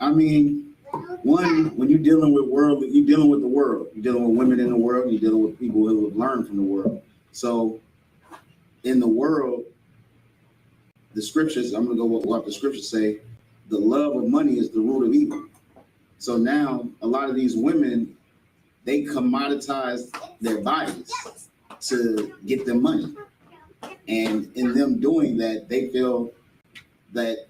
I mean, one, when you're dealing with world, you're dealing with the world. You're dealing with women in the world. You're dealing with people who have learned from the world. So in the world, the scriptures, I'm going to go with what the scriptures say, the love of money is the root of evil. So now a lot of these women, they commoditize their bodies to get them money. And in them doing that, they feel that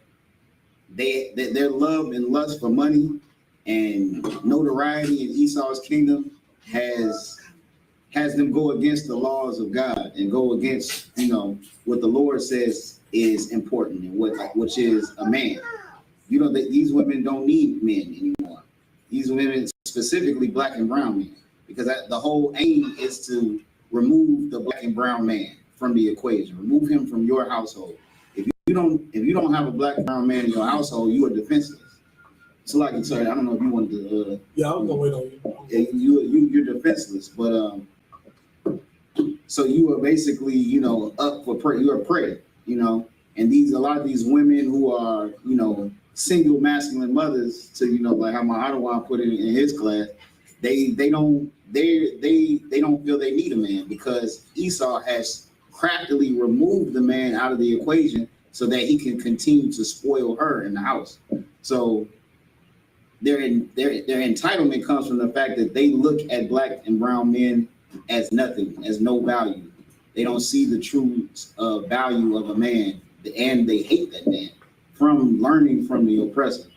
their love and lust for money and notoriety in Esau's kingdom has them go against the laws of God and go against, what the Lord says is important and which is a man. These women don't need men anymore. These women, specifically black and brown men, because the whole aim is to remove the black and brown man from the equation, remove him from your household. If you don't have a black and brown man in your household, you are defenseless. So like I said, I don't know if you wanted to. Yeah, I'm gonna wait on you. You're defenseless, but so you are basically up for prey. You are prey, and a lot of these women who are single masculine mothers to like how my Ottawa put it in his class, they don't feel they need a man because Esau has craftily removed the man out of the equation so that he can continue to spoil her in the house. So their entitlement comes from the fact that they look at black and brown men as nothing, as no value. They don't see the true value of a man, and they hate that man from learning from the oppressor.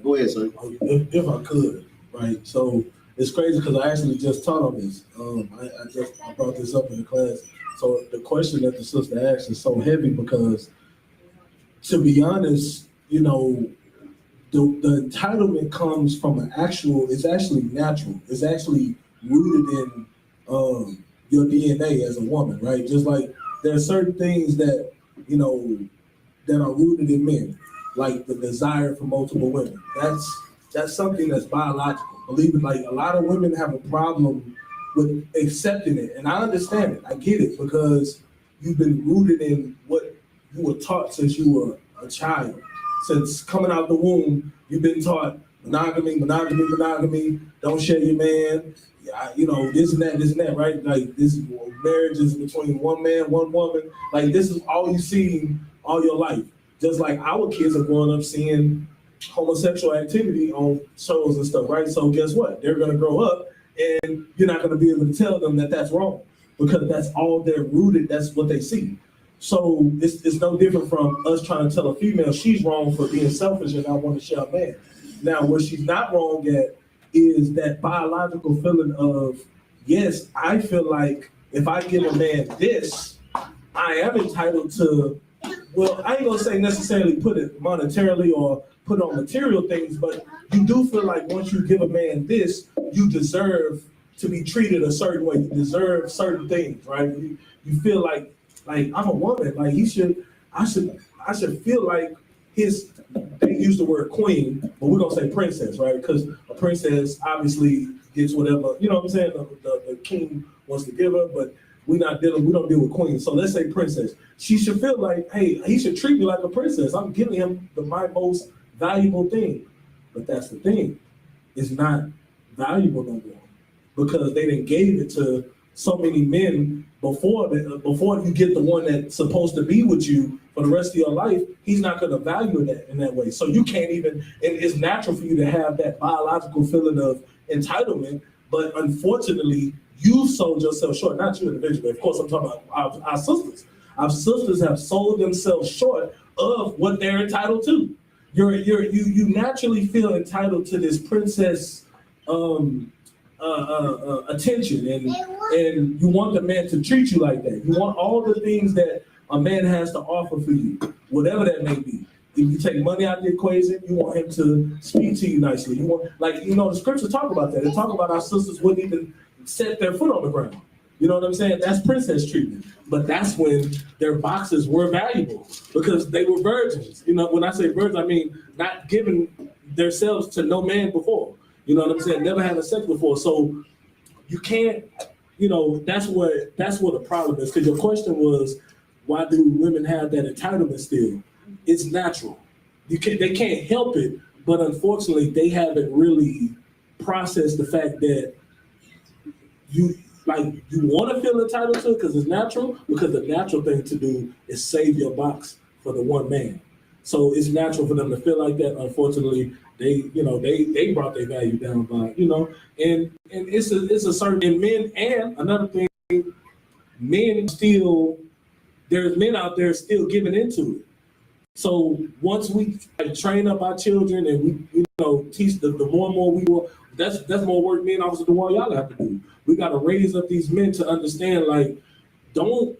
Go ahead, sir. If I could, right? So it's crazy because I actually just taught on this. I brought this up in the class. So the question that the sister asked is so heavy because, to be honest, the entitlement comes from it's actually natural. It's actually rooted in your DNA as a woman, right? Just like there are certain things that, that are rooted in men, like the desire for multiple women. That's something that's biological. Believe it, like a lot of women have a problem with accepting it. And I understand it. I get it because you've been rooted in what you were taught since you were a child. Since coming out the womb, you've been taught monogamy, don't share your man, this and that, right? Like this marriage is between one man, one woman. Like this is all you've seen all your life. Just like our kids are growing up seeing homosexual activity on shows and stuff, right? So guess what? They're gonna grow up and you're not gonna be able to tell them that that's wrong because that's all they're rooted, that's what they see. So it's no different from us trying to tell a female she's wrong for being selfish and not want to share a man. Now, what she's not wrong at is that biological feeling of, yes, I feel like if I give a man this, I am entitled to, well, I ain't gonna say necessarily put it monetarily or put on material things, but you do feel like once you give a man this, you deserve to be treated a certain way. You deserve certain things, right? You feel like I'm a woman, like I should feel like they use the word queen, but we're gonna say princess, right? Because a princess obviously gets whatever, you know what I'm saying, the king wants to give her, but we don't deal with queens. So let's say princess. She should feel like, hey, he should treat me like a princess. I'm giving him my most valuable thing. But that's the thing. It's not valuable no more because they done gave it to so many men before you get the one that's supposed to be with you for the rest of your life. He's not going to value that in that way. So you can't even, and it's natural for you to have that biological feeling of entitlement, but unfortunately, you sold yourself short, not you individually. Of course, I'm talking about our sisters. Our sisters have sold themselves short of what they're entitled to. You naturally feel entitled to this princess attention, and you want the man to treat you like that. You want all the things that a man has to offer for you, whatever that may be. If you take money out of the equation, you want him to speak to you nicely. You want, the scriptures talk about that. They talk about our sisters wouldn't even set their foot on the ground. You know what I'm saying? That's princess treatment. But that's when their boxes were valuable because they were virgins. When I say virgins, I mean not giving themselves to no man before. You know what I'm saying? Never had sex before. So you can't, that's what the problem is. Because your question was, why do women have that entitlement still? It's natural. they can't help it, but unfortunately they haven't really processed the fact that you want to feel entitled to it because it's natural, because the natural thing to do is save your box for the one man. So it's natural for them to feel like that. Unfortunately, they brought their value down by, and it's a certain, and men, and another thing, there's men out there still giving into it. So once we train up our children and we teach the more and more we will, that's more work me and Officer DeWall y'all have to do. We got to raise up these men to understand, like, don't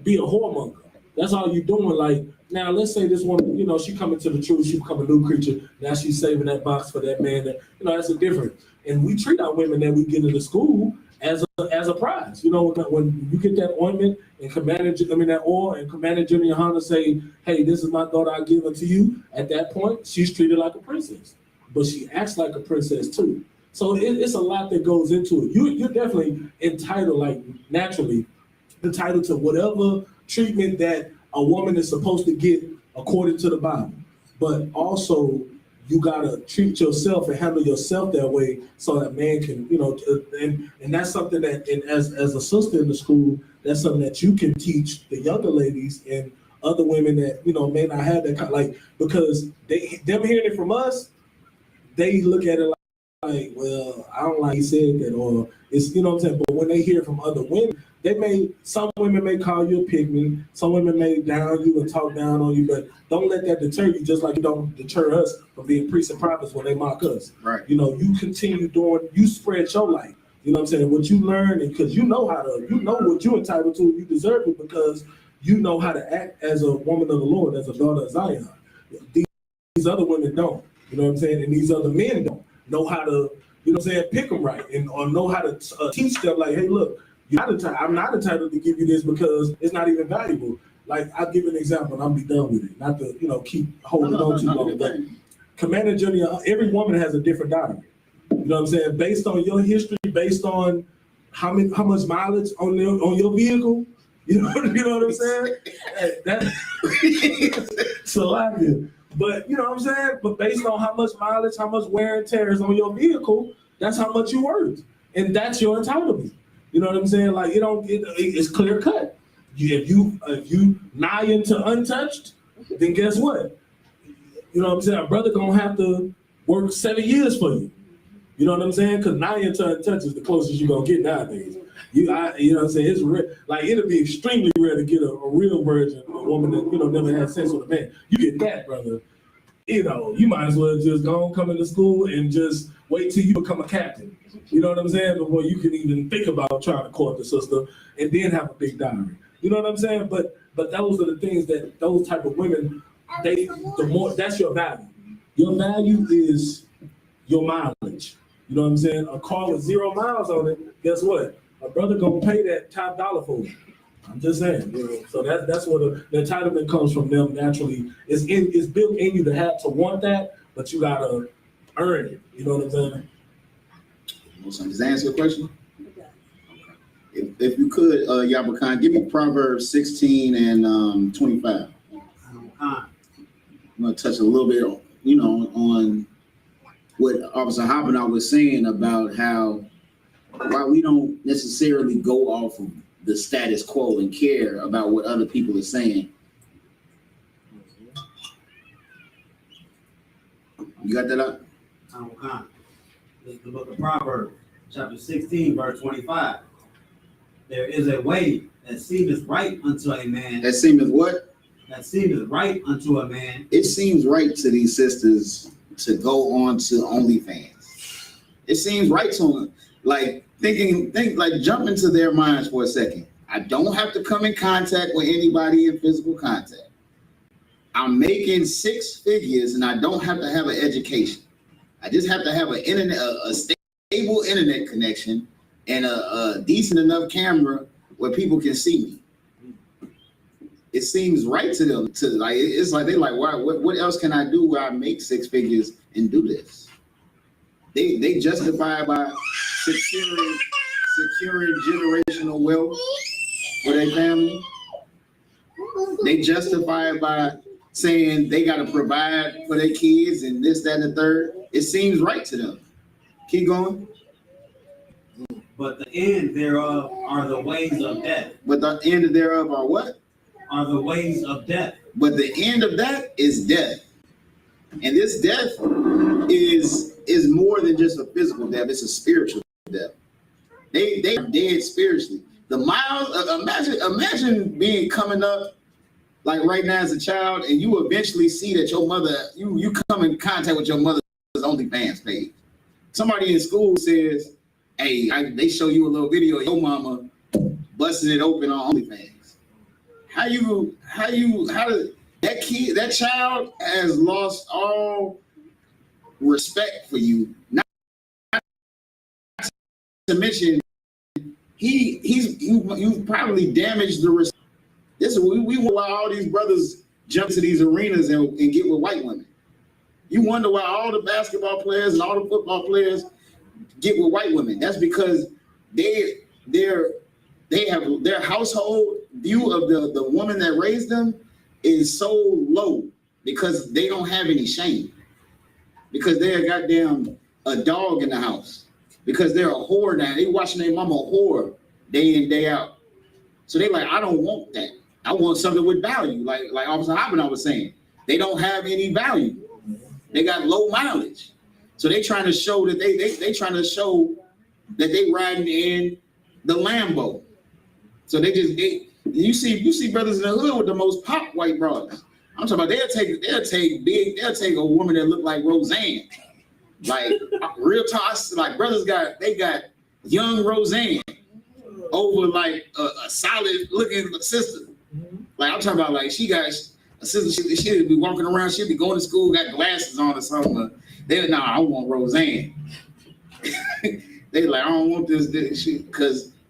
be a whoremonger. That's all you're doing. Like, now let's say this woman, she coming to the truth, she become a new creature. Now she's saving that box for that man. That that's a difference. And we treat our women that we get into school as a prize. When you get that ointment and that oil, and Commander Junior YAHANNA say, hey, this is my daughter, I give her to you. At that point, she's treated like a princess, but she acts like a princess too. So it's a lot that goes into it. You're definitely entitled, like naturally, entitled to whatever treatment that a woman is supposed to get according to the Bible. But also, you gotta treat yourself and handle yourself that way so that man can, and that's something that, as a sister in the school, that's something that you can teach the younger ladies and other women that may not have that kind, because them hearing it from us, they look at it like, well, I don't like he said that, or it's, what I'm saying. But when they hear from other women, some women may call you a pygmy, some women may down you and talk down on you, but don't let that deter you, just like you don't deter us from being priests and prophets when they mock us. Right. You continue doing, you spread your light. What I'm saying? What you learn, and because you know what you're entitled to, you deserve it, because you know how to act as a woman of the Lord, as a daughter of Zion. These other women don't. You know what I'm saying? And these other men don't know how to, pick them right, or know how to teach them, like, hey, look, I'm not entitled to give you this because it's not even valuable. Like, I'll give an example and I'll be done with it. Not to, keep holding on too long. But Commander Junior, every woman has a different diary. You know what I'm saying? Based on your history, based on how much mileage on your vehicle. You know what I'm saying? That's a lot here. But you know what I'm saying? But based on how much mileage, how much wear and tear is on your vehicle, that's how much you worth. And that's your entitlement. You know what I'm saying? Like, it's clear cut. If you nigh into untouched, then guess what? You know what I'm saying? A brother gonna have to work 7 years for you. You know what I'm saying? Because nigh into untouched is the closest you're gonna get nowadays. You know what I'm saying? It's rare. Like, it'll be extremely rare to get a real virgin, a woman that never had sex with a man. You get that, brother. You might as well just go come into school and just wait till you become a captain. You know what I'm saying? Before you can even think about trying to court the sister, and then have a big diary. You know what I'm saying? But those are the things that those type of women, that's your value. Your value is your mileage. You know what I'm saying? A car with 0 miles on it, guess what? A brother gonna pay that top dollar for it. I'm just saying, So that's where the entitlement comes from them naturally. It's built in you to want that, but you gotta earn it. You know what I'm saying? Does that answer your question? If you could, Yabakan, give me Proverbs 16 and 25. I'm gonna touch a little bit, on what Officer Hoppenot was saying about why we don't necessarily go off of the status quo and care about what other people are saying. You got that up? The book of Proverbs, chapter 16, verse 25. There is a way that seemeth right unto a man. That seemeth what? That seemeth right unto a man. It seems right to these sisters to go on to OnlyFans. It seems right to them. Like, jump into their minds for a second. I don't have to come in contact with anybody in physical contact. I'm making 6 figures and I don't have to have an education. I just have to have a stable internet connection and a decent enough camera where people can see me. It seems right to them it's like they're like, wow, what else can I do where I make 6 figures and do this? They justify it by securing generational wealth for their family. They justify it by saying they got to provide for their kids and this, that, and the third. It seems right to them. Keep going. But the end thereof are the ways of death. But the end thereof are what? Are the ways of death. But the end of that is death. And this death is more than just a physical death. It's a spiritual death. They are dead spiritually. The miles, imagine being coming up like right now as a child, and you eventually see that your mother, you come in contact with your mother's OnlyFans page. Somebody in school says, hey, they show you a little video of your mama busting it open on OnlyFans. How does that child has lost all respect for you. Not to mention, you probably damaged the respect. This is we wonder why all these brothers jump to these arenas and get with white women. You wonder why all the basketball players and all the football players get with white women. That's because they have their household view of the woman that raised them is so low because they don't have any shame. Because they're a dog in the house. Because they're a whore now. They watching their mama whore day in, day out. So they like, I don't want that. I want something with value. Like Officer Hoppin was saying. They don't have any value. They got low mileage. So they trying to show that they trying to show that they riding in the Lambo. So you see brothers in the hood with the most pop white brothers. I'm talking about they'll take a woman that look like Roseanne. Like real talk, like brothers got young Roseanne over like a solid looking sister. Like I'm talking about like she got a sister, she'd be walking around, she'd be going to school, got glasses on or something. I want Roseanne. They like, I don't want this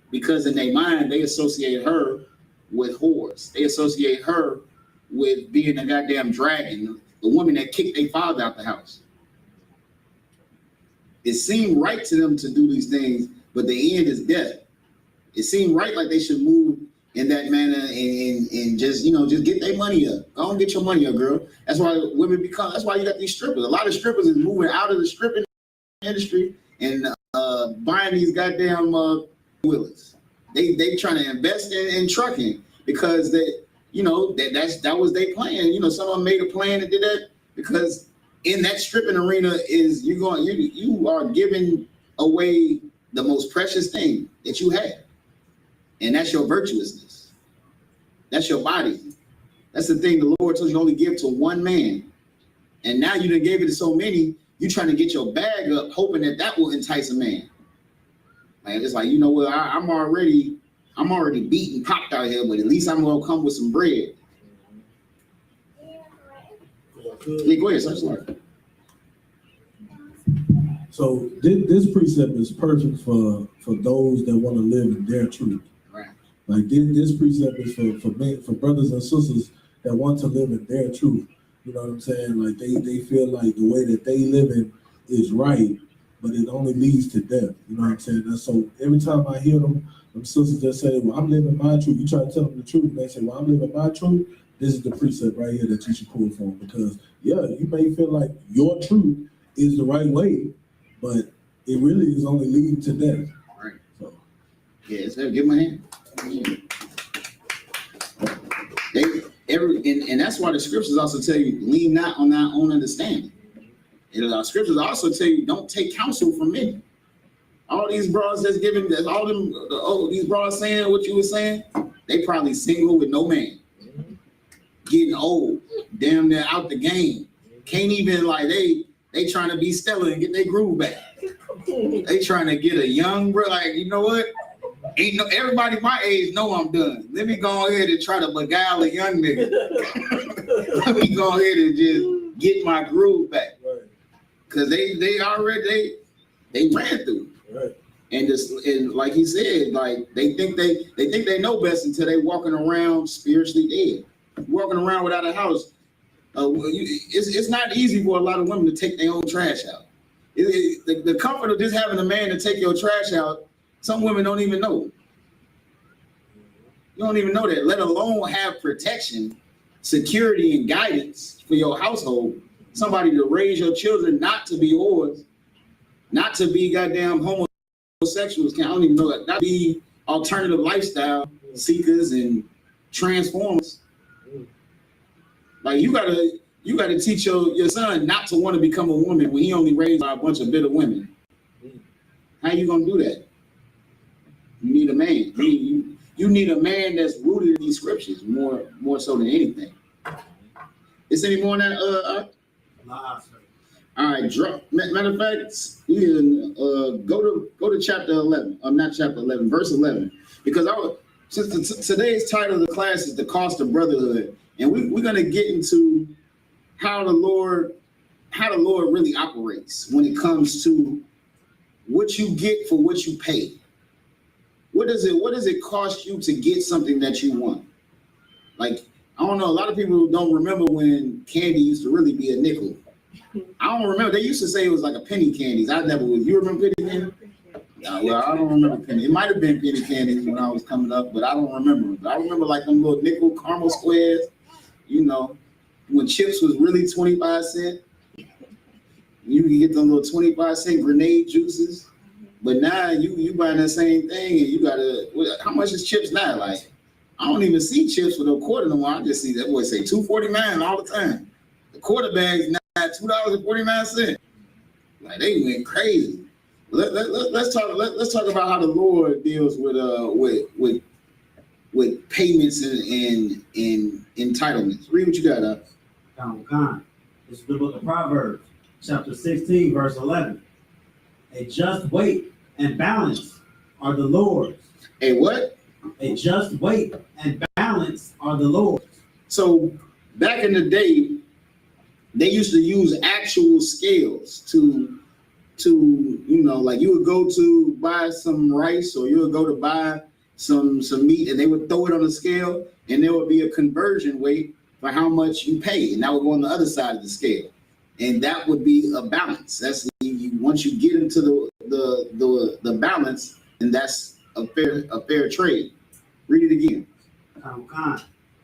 because in their mind they associate her with whores. They associate her with being a goddamn dragon, the woman that kicked their father out the house. It seemed right to them to do these things, but the end is death. It seemed right like they should move in that manner and just get their money up. Go and get your money up, girl. That's why women that's why you got these strippers. A lot of strippers is moving out of the stripping industry and buying these goddamn Willys. They trying to invest in trucking because that was their plan. Some of them made a plan and did that because in that stripping arena you are giving away the most precious thing that you have. And that's your virtuousness. That's your body. That's the thing the Lord told you only give to one man. And now you done gave it to so many, you trying to get your bag up, hoping that will entice a man. Like it's like, I'm already beaten, popped out here, but at least I'm gonna come with some bread. Yeah, go ahead, sorry. So this precept is perfect for those that want to live in their truth. Right. Like this precept is for brothers and sisters that want to live in their truth. You know what I'm saying? Like they feel like the way that they live in is right, but it only leads to death. You know what I'm saying? And so every time I hear them sisters that say, well, I'm living my truth, you try to tell them the truth, and they say, well, I'm living my truth, this is the precept right here that you should pull from. Because, you may feel like your truth is the right way, but it really is only leading to death. Right. So. Yeah, so give my hand. And that's why the scriptures also tell you, lean not on thy own understanding. And the scriptures also tell you, don't take counsel from men. All these broads these broads saying what you were saying, they probably single with no man. Getting old, damn near out the game. Can't even they trying to be stellar and get their groove back. They trying to get a young bro, you know what? Everybody my age know I'm done. Let me go ahead and try to beguile a young nigga. Let me go ahead and just get my groove back. Right. Cause they already ran through. Right. And like he said, like they think they know best until they walking around spiritually dead, walking around without a house. It's not easy for a lot of women to take their own trash out. The comfort of just having a man to take your trash out, some women don't even know. You don't even know that, let alone have protection security and guidance for your household, somebody to raise your children not to be whores, not to be goddamn homosexuals, I don't even know that, not be alternative lifestyle seekers and transformers. Like you gotta teach your son not to want to become a woman when he only raised by a bunch of bitter women. How you gonna do that? You need a man. You need a man that's rooted in these scriptures more so than anything. Is any more than that? All right, matter of fact, you can go to chapter 11. Not chapter 11, verse 11, because today's title of the class is the cost of brotherhood, and we're gonna get into how the Lord really operates when it comes to what you get for what you pay. What does it cost you to get something that you want? Like, I don't know, a lot of people don't remember when candy used to really be a nickel. I don't remember. They used to say it was like a penny candies. I never was. You remember penny candy? Well, I don't remember penny. It might have been penny candies when I was coming up, but I don't remember. But I remember like them little nickel caramel squares, you know, when chips was really 25 cents. You can get them little 25-cent grenade juices. But now you buying that same thing and you gotta, how much is chips now? Like, I don't even see chips for the quarter no more. I just see that boy say $2.49 all the time. The quarter bag's now $2.49. Like, they went crazy. Let's talk about how the Lord deals with payments and entitlements. Read what you got. This is the book of Proverbs, chapter 16, verse 11. A just weight and balance are the Lord's. A what? A just weight and balance are the Lord's. So back in the day, they used to use actual scales to you know, like you would go to buy some rice or you would go to buy some meat and they would throw it on a scale and there would be a conversion weight for how much you pay, and that would go on the other side of the scale, and that would be a balance. That's once you get into the balance, and that's a fair trade. Read it again.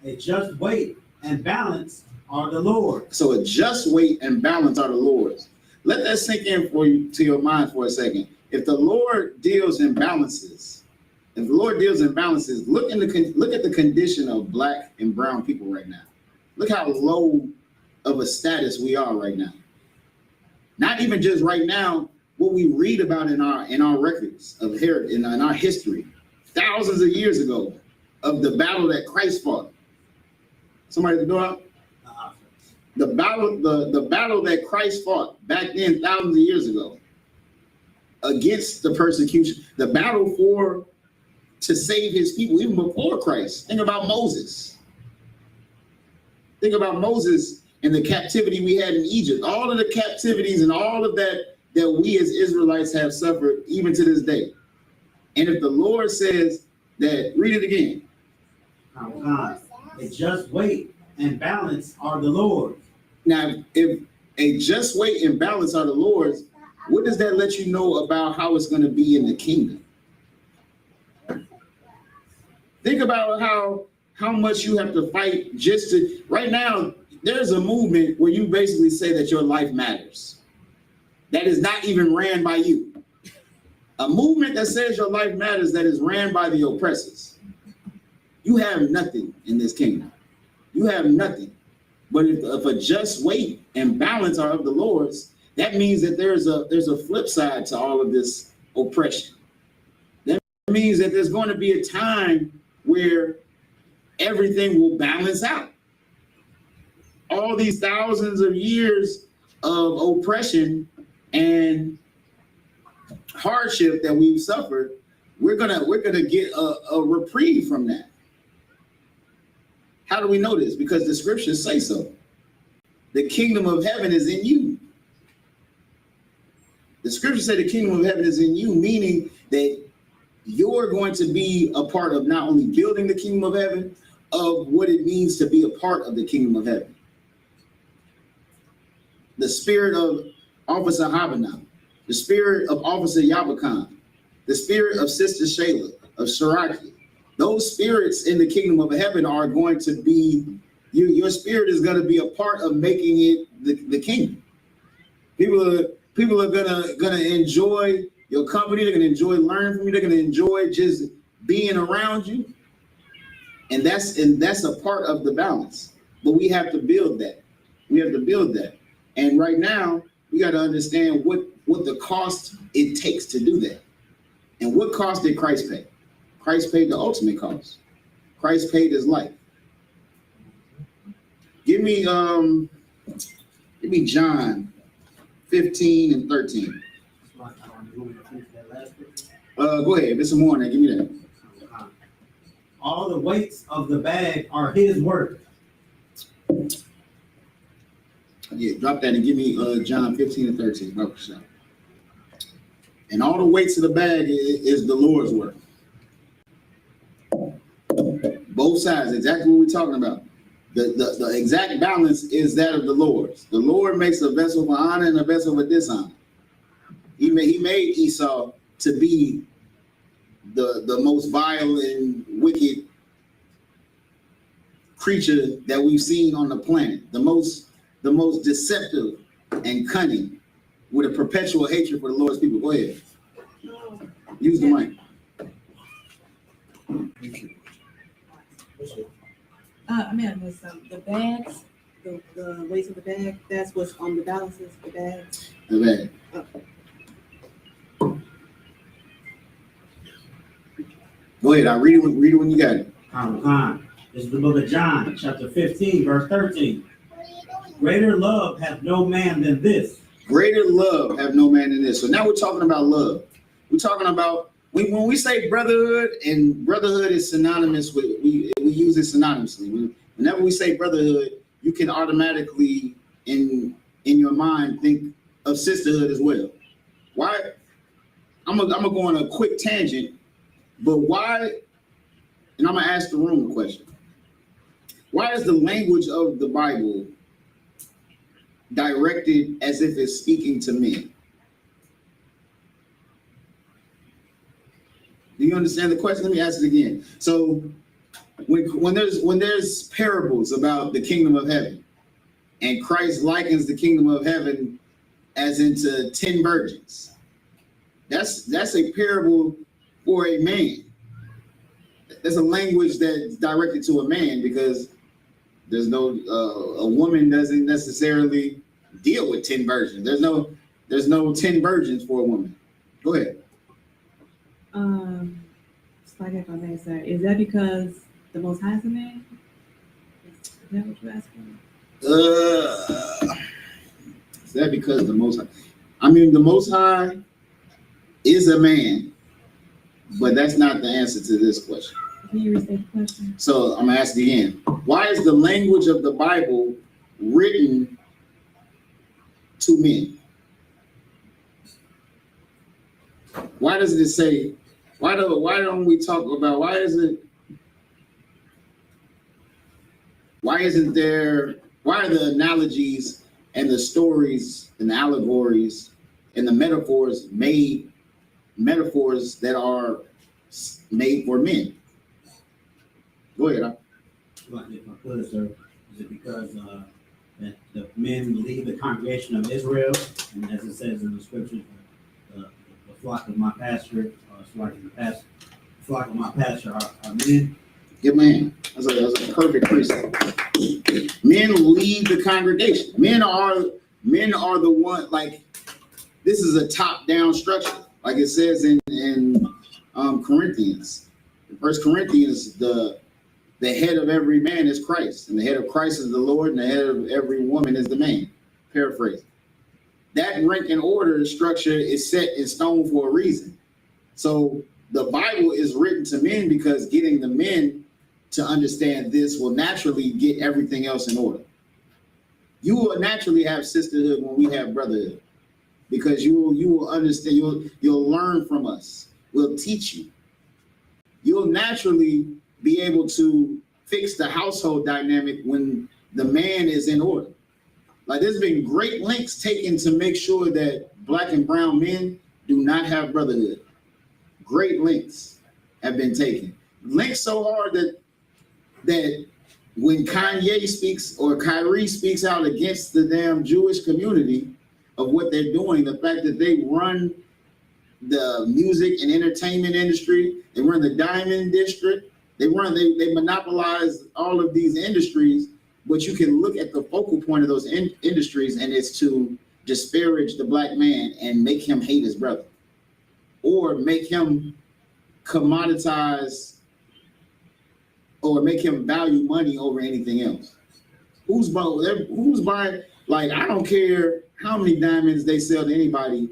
A just weight and balance are the Lord's. So a just weight and balance are the Lord's. Let that sink in to your mind for a second. If the Lord deals in balances, look at the condition of black and brown people right now. Look how low of a status we are right now. Not even just right now, what we read about in our records of heritage, in our history, thousands of years ago, of the battle that Christ fought. Somebody at the door? The battle that Christ fought back then, thousands of years ago, against the persecution, the battle to save his people, even before Christ. Think about Moses. Think about Moses and the captivity we had in Egypt. All of the captivities and all of that we as Israelites have suffered even to this day. And if the Lord says that, read it again. A just weight and balance are the Lord's. Now, if a just weight and balance are the Lord's, what does that let you know about how it's going to be in the kingdom? Think about how much you have to fight just to, right now, there's a movement where you basically say that your life matters. That is not even ran by you. A movement that says your life matters that is ran by the oppressors. You have nothing in this kingdom. You have nothing. But if a just weight and balance are of the Lord's, that means that there's a flip side to all of this oppression. That means that there's going to be a time where everything will balance out. All these thousands of years of oppression and hardship that we've suffered, we're gonna get a reprieve from that. How do we know this? Because the scriptures say so. The kingdom of heaven is in you. The scriptures say the kingdom of heaven is in you, meaning that you're going to be a part of not only building the kingdom of heaven, of what it means to be a part of the kingdom of heaven. The spirit of Officer YAHANNA, the spirit of Officer YAHANNA, the spirit of Sister Shayla, of Sharaki. Those spirits in the kingdom of heaven are going to be Your spirit is going to be a part of making it the kingdom. People are gonna enjoy your company. They're gonna enjoy learning from you. They're gonna enjoy just being around you, and that's a part of the balance. But we have to build that. We have to build that. And right now, we got to understand what the cost it takes to do that. And what cost did Christ pay? Christ paid the ultimate cost. Christ paid his life. Give me John 15 and 13. Go ahead. If it's some more, now give me that. All the weights of the bag are his work. Yeah, drop that and give me John 15 and 13. And all the weights of the bag is the Lord's work. Both sides, exactly what we're talking about. The exact balance is that of the Lord's. The Lord makes a vessel for honor and a vessel for dishonor. He made Esau to be the most vile and wicked creature that we've seen on the planet. The most deceptive and cunning, with a perpetual hatred for the Lord's people. Go ahead. Use the mic. The bags, the weights of the bag, that's what's on the balances, the bags. The bag. Okay. Go ahead. I'll read it when you got it. This is the book of John, chapter 15, verse 13. Greater love hath no man than this. Greater love have no man than this. So now we're talking about love. We're talking about when we say brotherhood, and brotherhood is synonymous with we use it synonymously. Whenever we say brotherhood, you can automatically in your mind think of sisterhood as well. Why? I'm gonna go on a quick tangent, but why? And I'm gonna ask the room a question. Why is the language of the Bible directed as if it's speaking to men? Do you understand the question? Let me ask it again. So when there's parables about the kingdom of heaven, and Christ likens the kingdom of heaven as into 10 virgins, that's a parable for a man. That's a language that's directed to a man, because there's no a woman doesn't necessarily deal with 10 virgins. There's no 10 virgins for a woman. Go ahead. It's like if I may say, is that because the Most High is a man? Is that what you're asking? Is that because the Most High? I mean, the Most High is a man, but that's not the answer to this question. Can you restate the question? So I'm gonna ask it again. Why is the language of the Bible written to men? Why does it say? Why don't we talk about? Why isn't there? Why are the analogies and the stories and the allegories and the metaphors metaphors that are made for men? Go ahead. If I could, sir, is it because that the men leave the congregation of Israel, and as it says in the scriptures, the flock of my pasture, flock of my pasture are men? Give my hand. That's a perfect precept. Men leave the congregation. Men are the one. Like, this is a top-down structure, like it says in Corinthians. In 1 Corinthians, the head of every man is Christ, and the head of Christ is the Lord, and the head of every woman is the man. Paraphrase. That rank and order structure is set in stone for a reason. So the Bible is written to men because getting the men to understand this will naturally get everything else in order. You will naturally have sisterhood when we have brotherhood, because you will understand, you'll learn from us. We'll teach you. You'll naturally be able to fix the household dynamic when the man is in order. Like, there's been great lengths taken to make sure that Black and brown men do not have brotherhood. Great lengths have been taken. Lengths so hard that when Kanye speaks or Kyrie speaks out against the damn Jewish community of what they're doing, the fact that they run the music and entertainment industry, they run the diamond district, they monopolize all of these industries, but you can look at the focal point of those industries and it's to disparage the black man and make him hate his brother or make him commoditize or make him value money over anything else. Who's buying, like, I don't care how many diamonds they sell to anybody.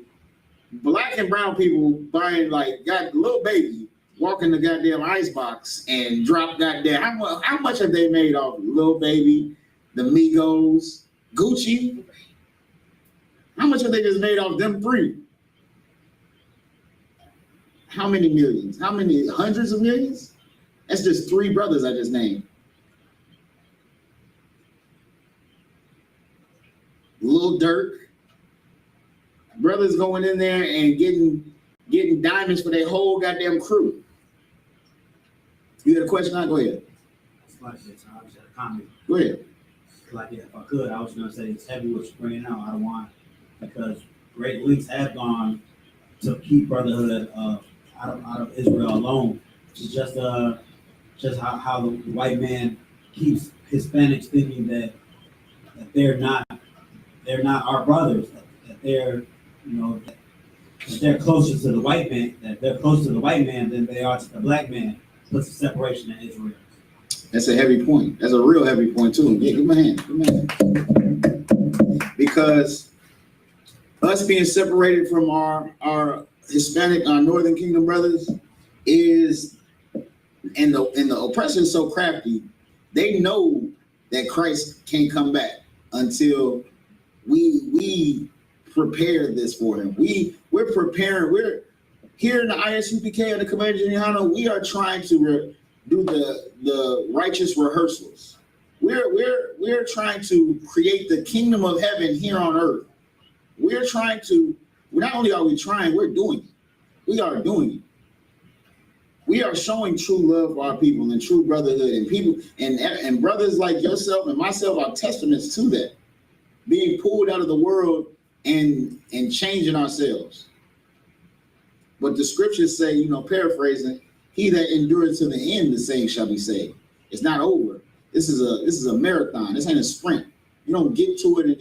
Black and brown people buying, like, got little baby walking the goddamn ice box and drop goddamn, how much have they made off Lil Baby, the Migos, Gucci? How much have they just made off them three? How many millions? How many hundreds of millions? That's just three brothers I just named. Lil Durk, brothers going in there and getting diamonds for their whole goddamn crew. You had a question? Go ahead. It's like this. I just had a comment. Go ahead. Like, if I could, I was going to say it's heavy what you're bringing out. I don't want, because great links have gone to keep Brotherhood out of Israel alone. It's just how the white man keeps Hispanics thinking that they're not our brothers, that they're, that they're closer to the white man, that they're closer to the white man than they are to the black man. Puts a separation in Israel. That's a heavy point. That's a real heavy point too. Yeah, give me a hand. Give me a hand. Because us being separated from our Hispanic, our Northern Kingdom brothers is, and the oppression is so crafty. They know that Christ can't come back until we prepare this for him. We're preparing. We're here in the I.S.U.P.K. and the Convention of YAHANNA. We are trying to do the righteous rehearsals. We're trying to create the kingdom of heaven here on earth. We're trying to. Not only are we trying, we're doing it. We are doing it. We are showing true love for our people and true brotherhood, and people and brothers like yourself and myself are testaments to that. Being pulled out of the world and changing ourselves. But the scriptures say, paraphrasing, he that endureth to the end, the same shall be saved. It's not over. This is a marathon. This ain't a sprint. You don't get to it and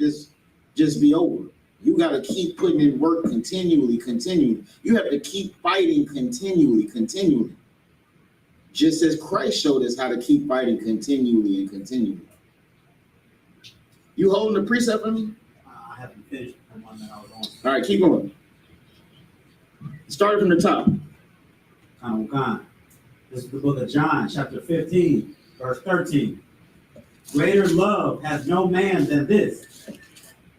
just be over. You got to keep putting in work continually. You have to keep fighting continually. Just as Christ showed us how to keep fighting continually. You holding the precept for me? I haven't finished the one that I was on. All right, keep going. Starting from the top. This is the book of John, chapter 15, verse 13. Greater love has no man than this,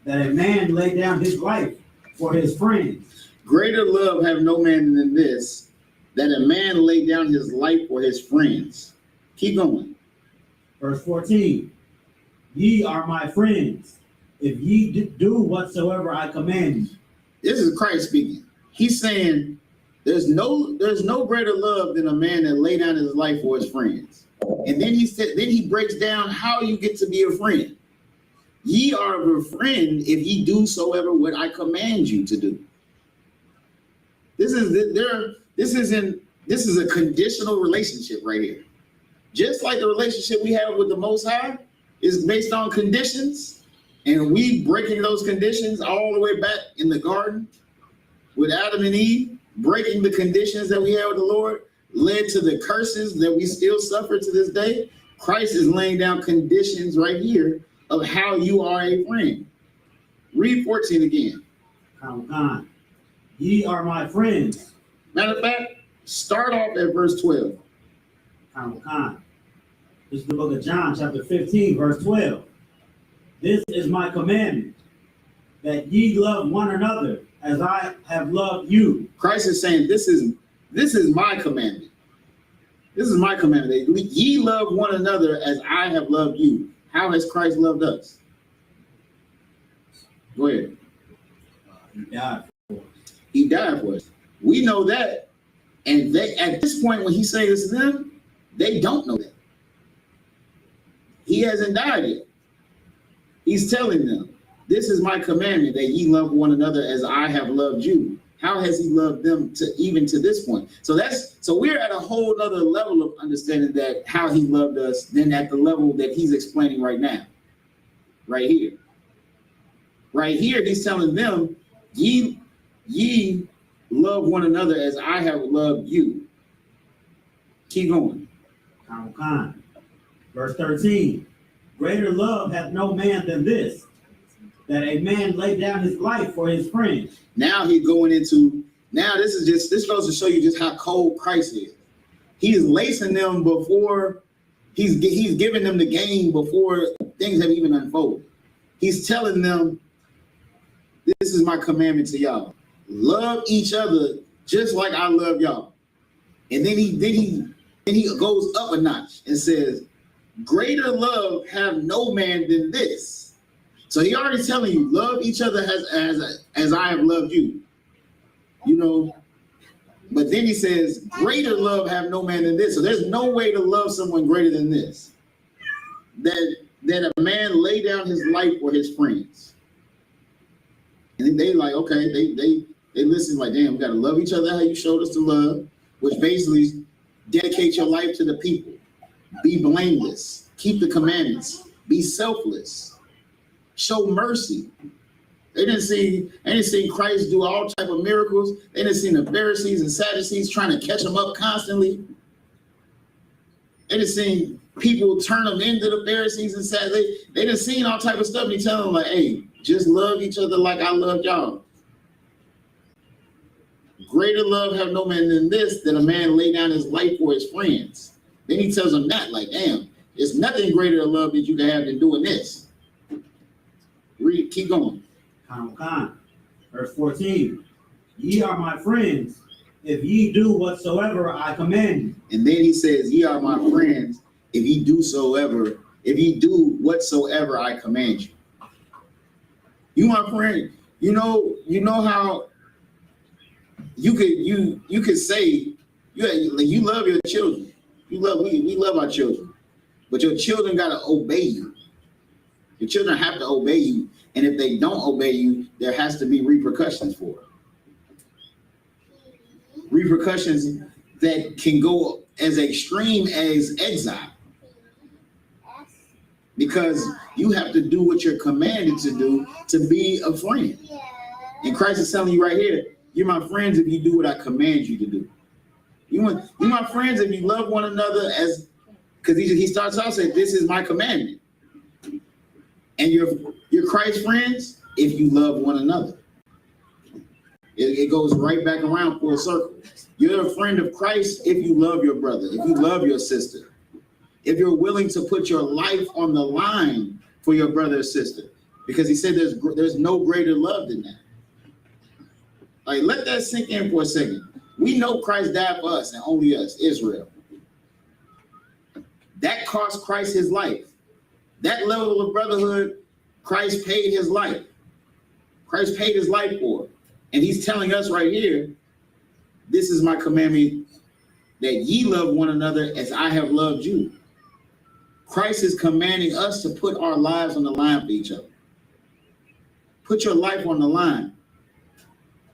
that a man lay down his life for his friends. Greater love have no man than this, that a man lay down his life for his friends. Keep going. Verse 14. Ye are my friends, if ye do whatsoever I command you. This is Christ speaking. He's saying there's no greater love than a man that lay down his life for his friends. And then he breaks down how you get to be a friend. Ye are a friend if ye do soever what I command you to do. This is a conditional relationship right here. Just like the relationship we have with the Most High is based on conditions, and we breaking those conditions all the way back in the garden with Adam and Eve, breaking the conditions that we had with the Lord, led to the curses that we still suffer to this day. Christ is laying down conditions right here of how you are a friend. Read 14 again. Ye are my friends. Matter of fact, start off at verse 12. This is the book of John, chapter 15, verse 12. This is my commandment, that ye love one another as I have loved you. Christ is saying, this is my commandment. This is my commandment. That ye love one another as I have loved you. How has Christ loved us? Go ahead. He died for us. He died for us. We know that. And they, at this point, when he's saying this to them, they don't know that. He hasn't died yet. He's telling them, this is my commandment, that ye love one another as I have loved you. How has he loved them to even to this point? So we're at a whole other level of understanding that how he loved us than at the level that he's explaining right now. Right here. Right here, he's telling them, ye love one another as I have loved you. Keep going. Verse 13. Greater love hath no man than this, that a man lay down his life for his friends. Now he's going into, this goes to show you just how cold Christ is. He's lacing them before, he's giving them the game before things have even unfolded. He's telling them, this is my commandment to y'all. Love each other just like I love y'all. And then he goes up a notch and says, greater love have no man than this. So he already telling you, love each other as I have loved you. You know, but then he says, greater love have no man than this. So there's no way to love someone greater than this. That a man lay down his life for his friends. And they like, okay, they listen like, damn, we gotta love each other how you showed us to love, which basically dedicate your life to the people. Be blameless. Keep the commandments. Be selfless. Show mercy. They didn't see Christ do all type of miracles. They didn't see the Pharisees and Sadducees trying to catch him up constantly. They didn't see people turn them into the Pharisees and Sadducees. They didn't see all type of stuff. And he tell them like, hey, just love each other like I loved y'all. Greater love have no man than this, that a man lay down his life for his friends. Then he tells them that, like, damn, there's nothing greater of love that you can have than doing this. Read, keep going. Verse 14. Ye are my friends, if ye do whatsoever I command you. And then he says, ye are my friends, if ye do whatsoever I command you. You my friend, you know how you could say you love your children. We love our children, but your children gotta obey you. Your children have to obey you, and if they don't obey you, there has to be repercussions for it. Repercussions that can go as extreme as exile, because you have to do what you're commanded to do to be a friend. And Christ is telling you right here, you're my friends if you do what I command you to do. You're my friends if you love one another because he starts off saying, this is my commandment. And you're Christ's friends if you love one another. It goes right back around full circle. You're a friend of Christ if you love your brother, if you love your sister, if you're willing to put your life on the line for your brother or sister, because he said there's no greater love than that. Like, let that sink in for a second. We know Christ died for us and only us, Israel. That cost Christ his life. That level of brotherhood, Christ paid his life. Christ paid his life for it. And he's telling us right here, this is my commandment, that ye love one another as I have loved you. Christ is commanding us to put our lives on the line for each other. Put your life on the line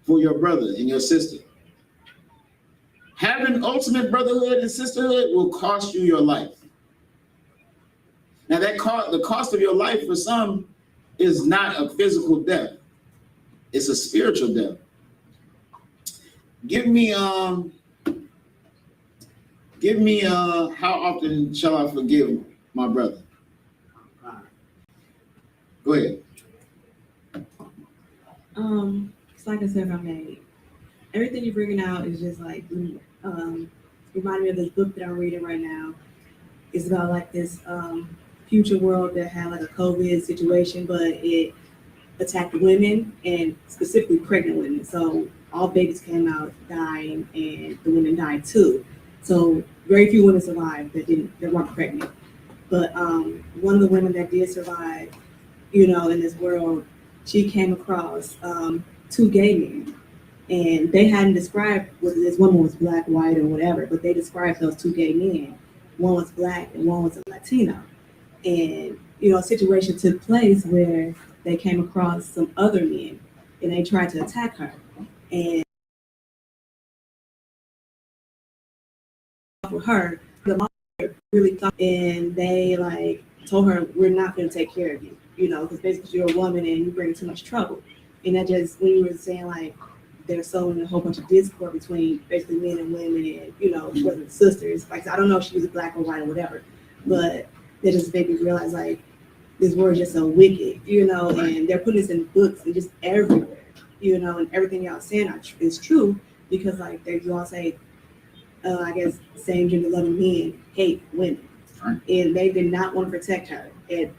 for your brother and your sister. Having ultimate brotherhood and sisterhood will cost you your life. Now the cost of your life for some is not a physical death. It's a spiritual death. Give me how often shall I forgive my brother? Go ahead. It's like I said, I made everything you're bringing out is just like reminding me of this book that I'm reading right now. It's about like this future world that had like a COVID situation, but it attacked women and specifically pregnant women. So all babies came out dying, and the women died too. So very few women survived that weren't pregnant. But one of the women that did survive, in this world, she came across two gay men, and they hadn't described whether this woman was black, white, or whatever, but they described those two gay men. One was black and one was a Latino. And, you know, a situation took place where they came across some other men and they tried to attack her. And for her, the mom really thought, and they like told her, we're not going to take care of you, you know, because basically you're a woman and you bring too much trouble. And that just, when you were saying like, they're sowing a whole bunch of discord between basically men and women and, you know, whether sisters, like, I don't know if she was black or white or whatever, but they just made me realize like, this word is just so wicked, you know, and they're putting this in books and just everywhere, you know, and everything y'all saying is true because like you all say, I guess same gender loving men hate women, Right. and they did not want to protect her at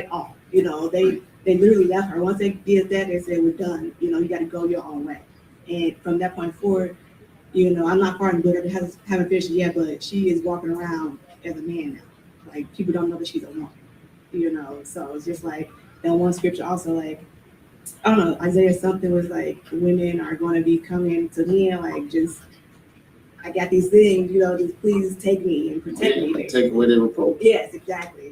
all. You know, they literally left her. Once they did that, they said, we're done. You know, you got to go your own way. And from that point forward, you know, I'm not part of the book. I haven't finished it yet, but she is walking around as a man now. Like, people don't know that she's a woman, you know. So it's just like that one scripture also, like, I don't know, Isaiah something was like, women are going to be coming to men, like, just, I got these things, you know, just please take me and protect me. Take away their reproach. Yes, exactly.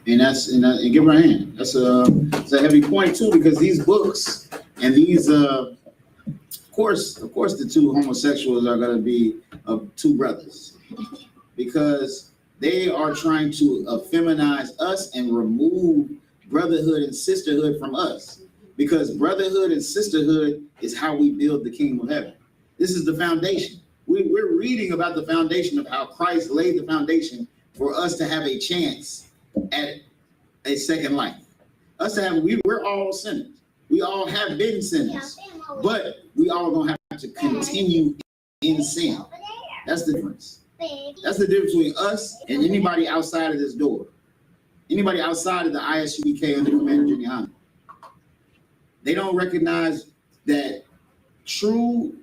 And and give her a hand. That's it's a heavy point too, because these books and these, of course, the two homosexuals are going to be two brothers, because they are trying to feminize us and remove brotherhood and sisterhood from us, because brotherhood and sisterhood is how we build the kingdom of heaven. This is the foundation. We're reading about the foundation of how Christ laid the foundation for us to have a chance at a second life. We're all sinners. We all have been sinners, but we all gonna have to continue in sin. That's the difference. That's the difference between us and anybody outside of this door. Anybody outside of the I.S.U.P.K under Commander YAHANNA. They don't recognize that true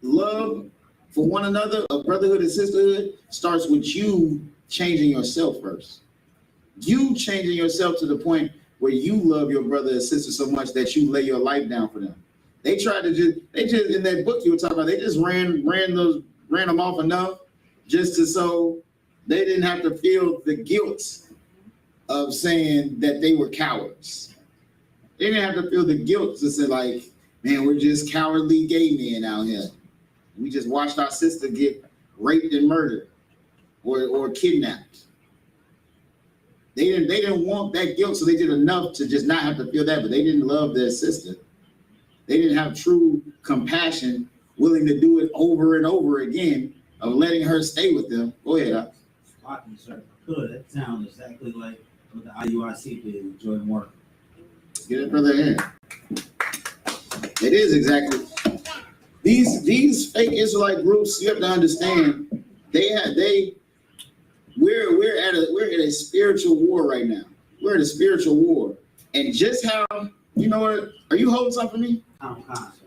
love for one another, of brotherhood and sisterhood, starts with you changing yourself first. You changing yourself to the point where you love your brother and sister so much that you lay your life down for them. They tried to just in that book you were talking about, they just ran them off enough just so they didn't have to feel the guilt of saying that they were cowards. They didn't have to feel the guilt to say like, man, we're just cowardly gay men out here. We just watched our sister get raped and murdered or kidnapped. They didn't want that guilt, so they did enough to just not have to feel that, but they didn't love their sister. They didn't have true compassion, willing to do it over and over again, of letting her stay with them. Go ahead. Sir. Good. That sounds exactly like what the IUIC did with Jordan Morgan. Get it, brother. In. It is exactly. These fake Israelite groups, you have to understand, we're at a spiritual war right now. We're at a spiritual war. And just how, you know what, are you holding something for me? I'm conscious.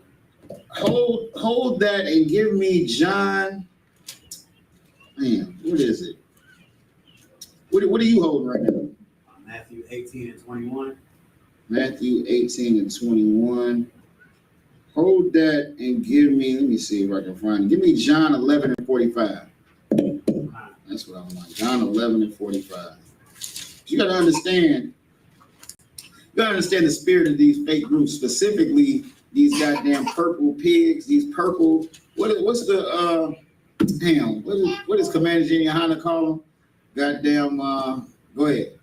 Hold that and give me John. Man, what is it? What are you holding right now? Matthew 18 and 21. Matthew 18 and 21. Hold that and give me, let me see if I can find it. Give me John 11 and 45. That's what I want. John 11 and 45. You got to understand the spirit of these fake groups, specifically these goddamn purple pigs, these purple, what's the, what is Commander YAHANNA call them? Goddamn, go ahead.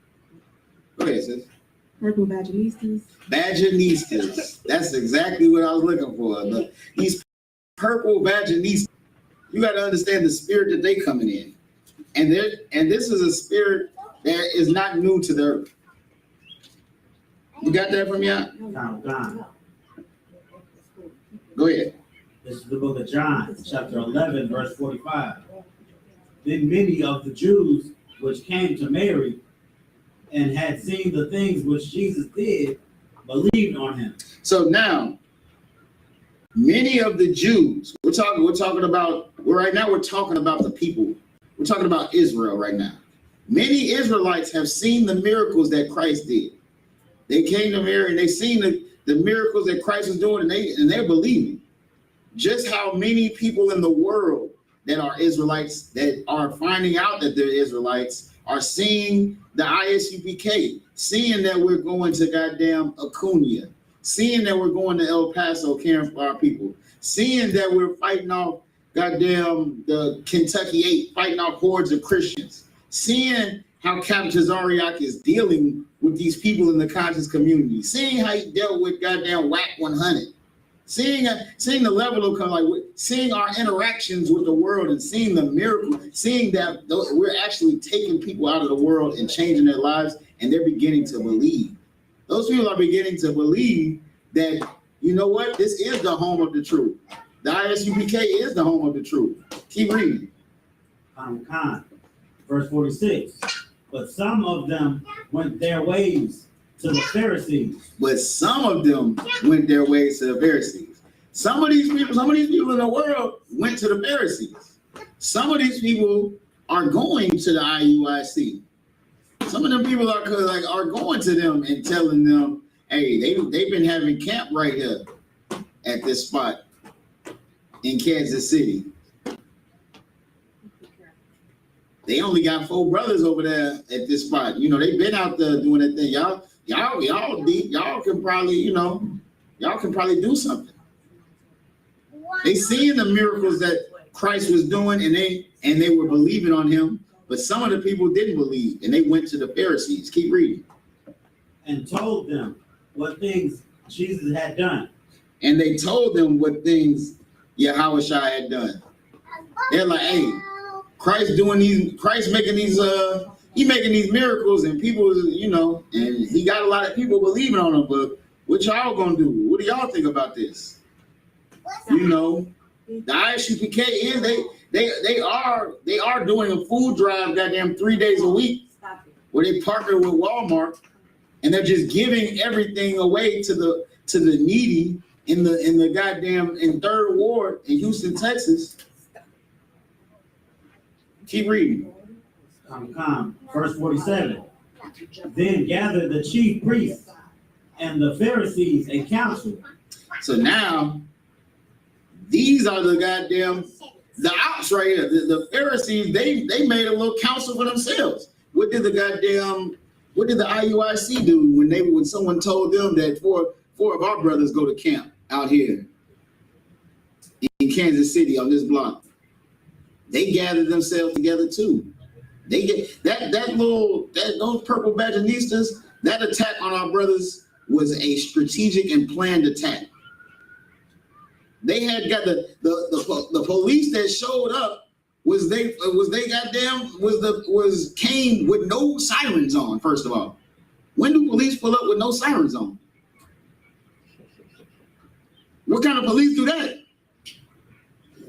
Go ahead, sis. Purple vaginistas. Vaginistas. That's exactly what I was looking for. These purple vaginistas. You got to understand the spirit that they coming in. And this is a spirit that is not new to the earth. You got that from y'all? Go ahead. This is the book of John, chapter 11, verse 45. Then many of the Jews which came to Mary and had seen the things which Jesus did, believed on him. So now, many of the Jews, we're talking about the people. We're talking about Israel right now. Many Israelites have seen the miracles that Christ did. They came to Mary and they seen the miracles that Christ was doing, and they're believing. Just how many people in the world that are Israelites, that are finding out that they're Israelites, are seeing the ISUPK, seeing that we're going to goddamn Acuna, seeing that we're going to El Paso caring for our people, seeing that we're fighting off goddamn the Kentucky 8, fighting off hordes of Christians, seeing how Captain Zariak is dealing with these people in the conscious community, seeing how he dealt with goddamn WAC 100, seeing the level of seeing our interactions with the world and seeing the miracle, seeing that we're actually taking people out of the world and changing their lives, and they're beginning to believe. Those people are beginning to believe that, you know what, this is the home of the truth. The ISUPK is the home of the truth. Keep reading. Verse 46. But some of them went their ways to the Pharisees. But some of them went their ways to the Pharisees. Some of these people in the world went to the Pharisees. Some of these people are going to the IUIC. Some of them people are going to them and telling them, hey, they've been having camp right here at this spot in Kansas City. They only got 4 brothers over there at this spot. You know, they've been out there doing that thing. Y'all can probably do something. They seeing the miracles that Christ was doing, and they were believing on him. But some of the people didn't believe, and they went to the Pharisees. Keep reading. And told them what things Jesus had done. And they told them what things Yahawashi had done. They're like, hey, Christ making these miracles, and people, you know, and he got a lot of people believing on him. But what y'all gonna do? What do y'all think about this? You know, the I.S.U.P.K is they are doing a food drive, goddamn 3 days a week, where they partner with Walmart, and they're just giving everything away to the needy in the goddamn in 3rd Ward in Houston, Texas. Keep reading. Verse 47. Then gathered the chief priests and the Pharisees a council. So now, these are the ops right here. The Pharisees, they made a little council for themselves. What did the IUIC do when someone told them that four of our brothers go to camp out here in Kansas City on this block? They gathered themselves together too. They get those purple Bajanistas, that attack on our brothers was a strategic and planned attack. They had got the police that showed up came with no sirens on. First of all, when do police pull up with no sirens on? What kind of police do that?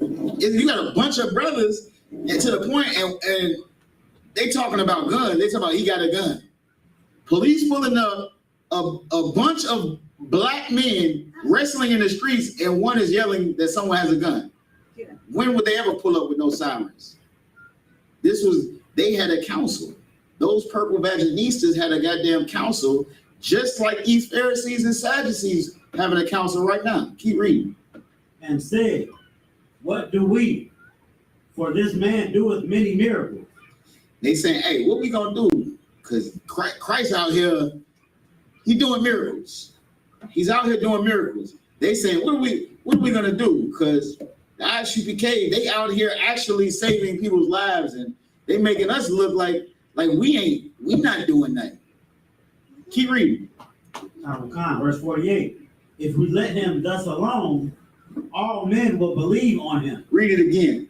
If you got a bunch of brothers, and to the point, and they talking about guns, they talking about he got a gun. Police pulling up a bunch of black men wrestling in the streets, and one is yelling that someone has a gun. When would they ever pull up with no sirens? They had a council. Those purple Vaginistas had a goddamn council, just like these Pharisees and Sadducees having a council right now. Keep reading. And said, what do we? For this man doeth many miracles. They saying, hey, what we gonna do? Because Christ out here, he doing miracles. He's out here doing miracles. They saying, what are we gonna do? Because the I.S.U.P.K, they out here actually saving people's lives, and they making us look like we not doing nothing. Keep reading. Verse 48. If we let him thus alone, all men will believe on him. Read it again.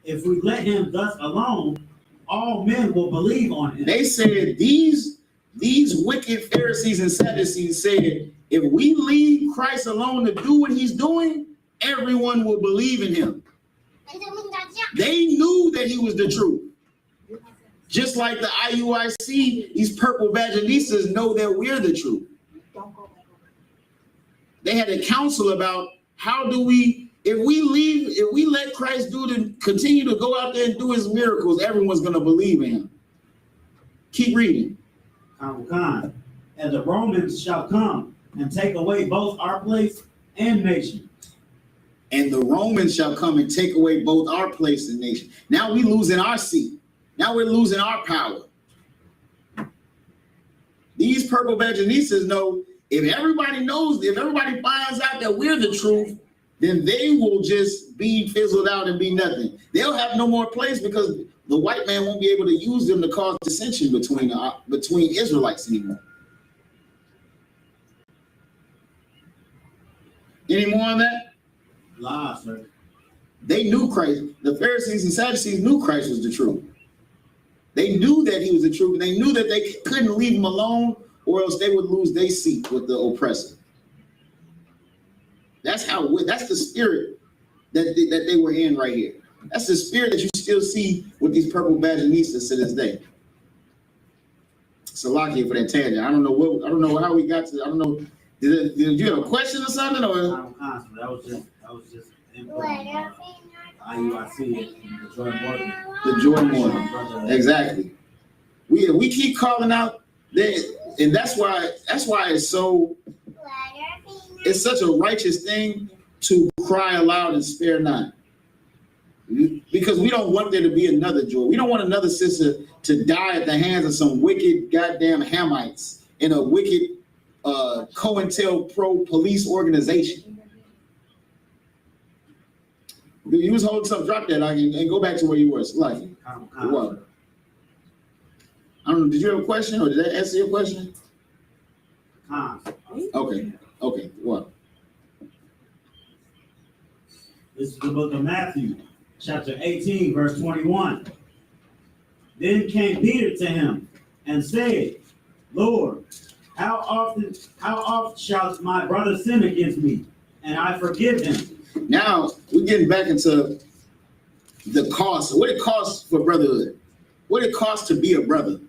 If we let him thus alone, all men will believe on him. They said these wicked Pharisees and Sadducees said, if we leave Christ alone to do what he's doing, everyone will believe in him. They knew that he was the truth. Just like the IUIC, these purple Vaginistas know that we're the truth. They had a council about how do we, if we let Christ continue to go out there and do his miracles, everyone's going to believe in him. Keep reading. And the Romans shall come and take away both our place and nation. And the Romans shall come and take away both our place and nation. Now we losing our seat. Now we're losing our power. These purple vaginistas know if everybody knows, if everybody finds out that we're the truth, then they will just be fizzled out and be nothing. They'll have no more place because the white man won't be able to use them to cause dissension between Israelites anymore. Any more on that? Lies, sir. They knew Christ. The Pharisees and Sadducees knew Christ was the truth. They knew that he was the truth, and they knew that they couldn't leave him alone, or else they would lose their seat with the oppressor. That's the spirit that they were in right here. That's the spirit that you still see with these purple vaginistas to this day. Salakia for that tangent. I don't know how we got to. I don't know. Did you have a question or something? Or That was just input on IUIC and the Jordan Morgan. The Jordan Morgan. Exactly. We keep calling out that, and that's why it's such a righteous thing to cry aloud and spare not. Because we don't want there to be another Joy. We don't want another sister to die at the hands of some wicked goddamn Hamites in a wicked COINTELPRO police organization. You was holding something, drop that and go back to where you were. Like, what? I don't know, did you have a question or did that answer your question? Okay, what? This is the book of Matthew, chapter 18, verse 21. Then came Peter to him and said, Lord, how often shall my brother sin against me, and I forgive him? Now we're getting back into the cost. What it costs for brotherhood. What it costs to be a brother.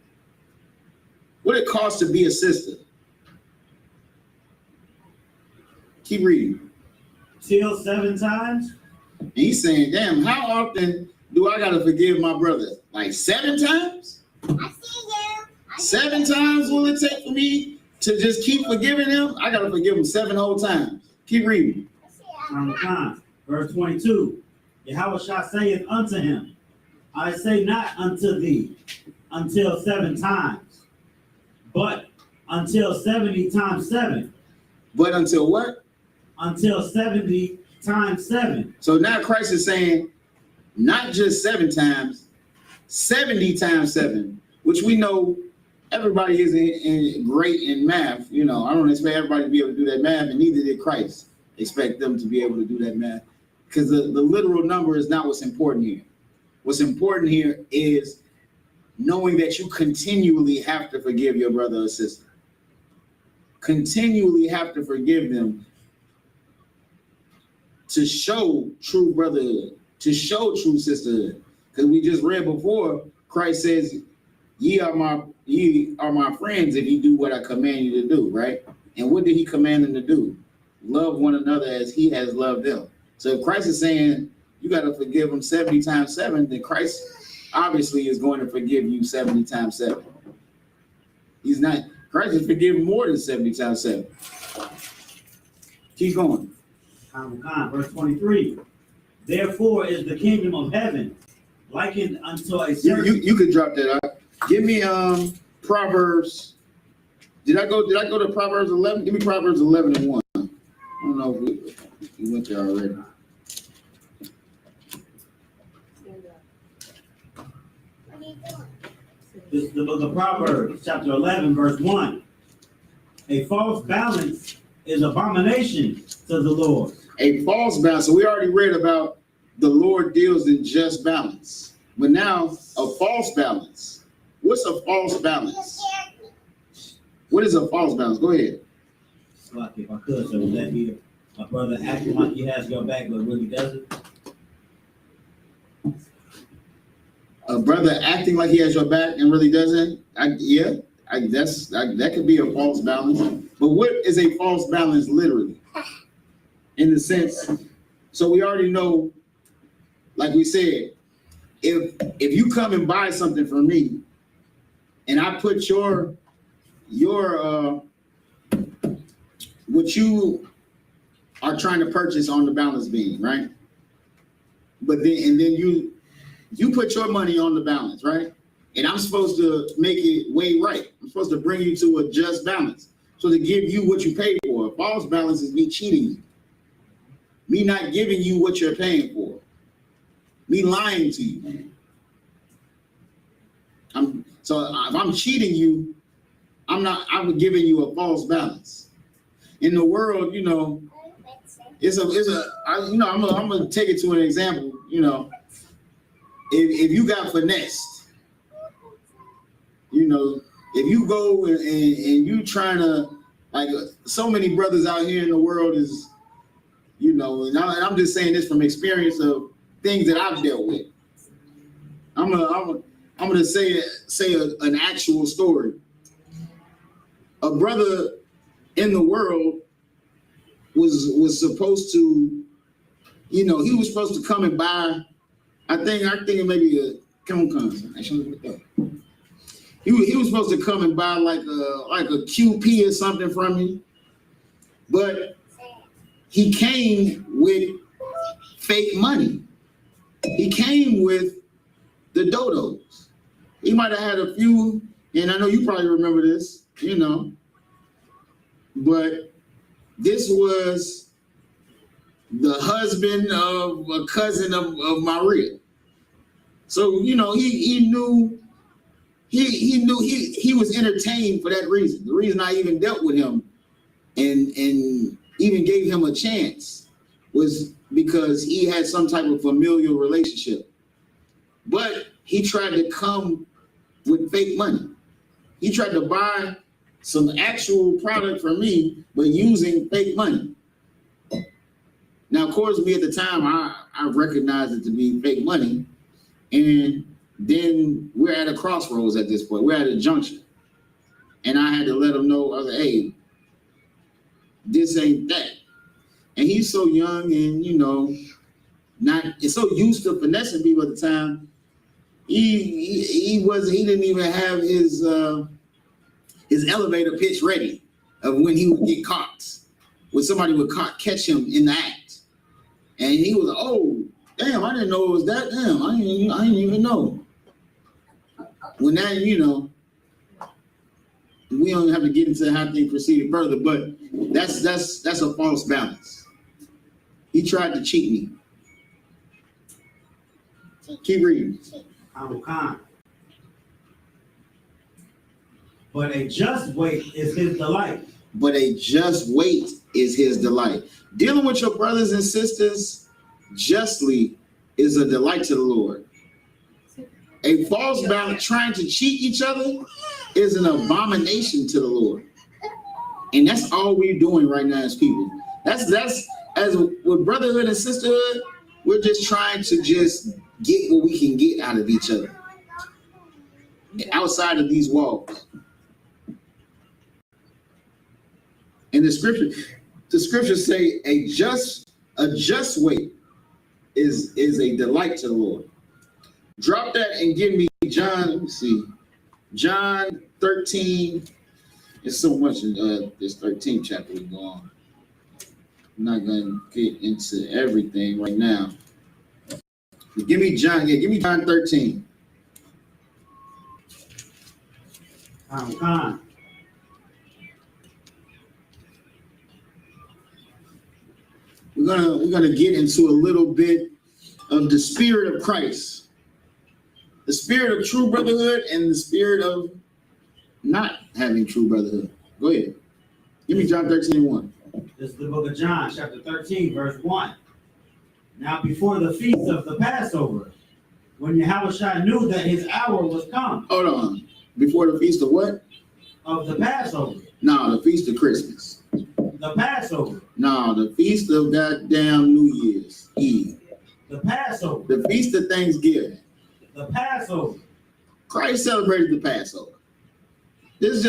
What it costs to be a sister. Keep reading. Till 7 times? And he's saying, damn, how often do I gotta forgive my brother? Like 7 times? I see you. 7 times will it take for me to just keep forgiving him? I gotta forgive him 7 whole times. Keep reading. Times. Verse 22. Yahweh saith unto him, I say not unto thee until 7 times, but until 70 times 7. But until what? Until 70 times 7. So now Christ is saying, not just 7 times, 70 times 7, which we know everybody isn't great in math. You know, I don't expect everybody to be able to do that math, and neither did Christ expect them to be able to do that math, because the literal number is not what's important here. What's important here is knowing that you continually have to forgive your brother or sister. Continually have to forgive them to show true brotherhood, to show true sisterhood. Because we just read before, Christ says, ye are my friends if you do what I command you to do, right? And what did he command them to do? Love one another as he has loved them. So if Christ is saying you got to forgive them 70 times 7, then Christ obviously is going to forgive you 70 times 7. He's not, Christ is forgiving more than 70 times 7. Keep going. Verse 23. Therefore is the kingdom of heaven likened unto a certain... You could drop that out. Give me Proverbs. Did I go to Proverbs 11? Give me Proverbs 11 and 1. I don't know if we went there already. This is the book of Proverbs, chapter 11, verse 1. A false balance is abomination to the Lord. A false balance. So we already read about the Lord deals in just balance. But now a false balance. What's a false balance? What is a false balance? Go ahead. Like if I could, so would that be a brother acting like he has your back but really doesn't? A brother acting like he has your back and really doesn't? That could be a false balance. But what is a false balance literally? In the sense, so we already know, like we said, if you come and buy something from me, and I put your what you are trying to purchase on the balance beam, right? But then you put your money on the balance, right? And I'm supposed to make it weigh right. I'm supposed to bring you to a just balance. So to give you what you paid for. A false balance is me cheating you. Me not giving you what you're paying for. Me lying to you. So if I'm cheating you, I'm giving you a false balance. In the world, you know, I'm gonna take it to an example, you know. If you got finessed, you know, if you go and you trying to, like, so many brothers out here in the world is, you know, and I'm just saying this from experience of things that I've dealt with. I'm gonna say an actual story. A brother in the world was supposed to, you know, he was supposed to come and buy. I think it may be a Concon. He was supposed to come and buy like a QP or something from me, but he came with fake money. He came with the dodos. He might have had a few, and I know you probably remember this, you know, but this was the husband of a cousin of Maria. So, you know, he knew he was entertained for that reason. The reason I even dealt with him and even gave him a chance was because he had some type of familial relationship. But he tried to come with fake money. He tried to buy some actual product from me, but using fake money. Now, of course, me at the time, I recognized it to be fake money. And then we're at a crossroads at this point. We're at a junction. And I had to let him know, I was like, hey, this ain't that. And he's so young and, you know, it's so used to finessing people at the time. He didn't even have his elevator pitch ready of when he would get caught. When somebody would catch him in the act. And he was like, oh, damn, I didn't know it was that. Damn, I didn't even know. When that, you know, we don't have to get into how things proceeded further, but that's a false balance. He tried to cheat me. Keep reading. But a just weight is his delight. But a just weight is his delight. Dealing with your brothers and sisters justly is a delight to the Lord. A false balance, trying to cheat each other, is an abomination to the Lord. And that's all we're doing right now as people. That's as with brotherhood and sisterhood, we're just trying to just get what we can get out of each other. Outside of these walls. And the scriptures say a just weight is a delight to the Lord. Drop that and give me John, let me see. John 13. There's so much in this 13th chapter we go on. I'm not gonna get into everything right now. But give me John 13. We're gonna get into a little bit of the spirit of Christ, the spirit of true brotherhood, and the spirit of not having true brotherhood. Go ahead. Give me John 13:1. This is the book of John, chapter 13, verse 1. Now before the feast of the Passover, when YAHANNA knew that his hour was come. Hold on. Before the feast of what? Of the Passover. No, the feast of Christmas. The Passover. No, the feast of goddamn New Year's Eve. The Passover. The feast of Thanksgiving. The Passover. Christ celebrated the Passover. Just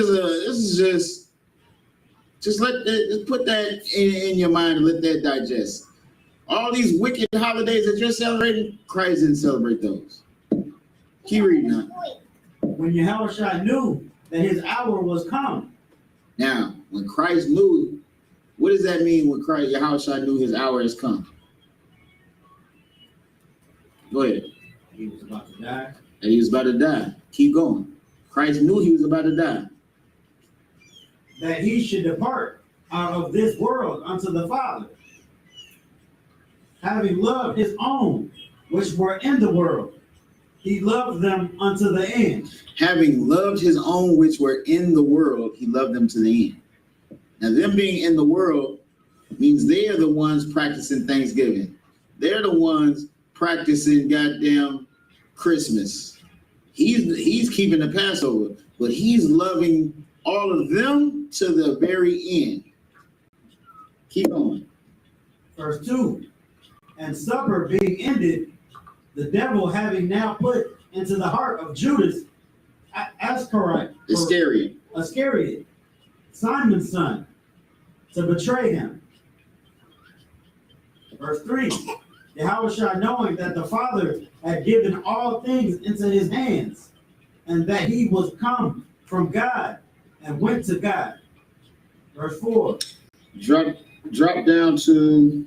put that in your mind and let that digest. All these wicked holidays that you're celebrating, Christ didn't celebrate those. Keep reading now. When YAHANNA knew that his hour was come. Now, when Christ knew, what does that mean when YAHANNA knew his hour has come? Go ahead. He was about to die. That he was about to die. Keep going. Christ knew he was about to die. That he should depart out of this world unto the Father, having loved his own which were in the world. He loved them unto the end. Having loved his own which were in the world, he loved them to the end. Now, them being in the world means they are the ones practicing Thanksgiving. They're the ones practicing goddamn Christmas. He's keeping the Passover, but he's loving all of them to the very end. Keep going. Verse 2. And supper being ended, the devil having now put into the heart of Judas Iscariot, Simon's son, to betray him. Verse 3. Yahushua, knowing that the Father had given all things into his hands, and that he was come from God and went to God. Verse 4. Drop down to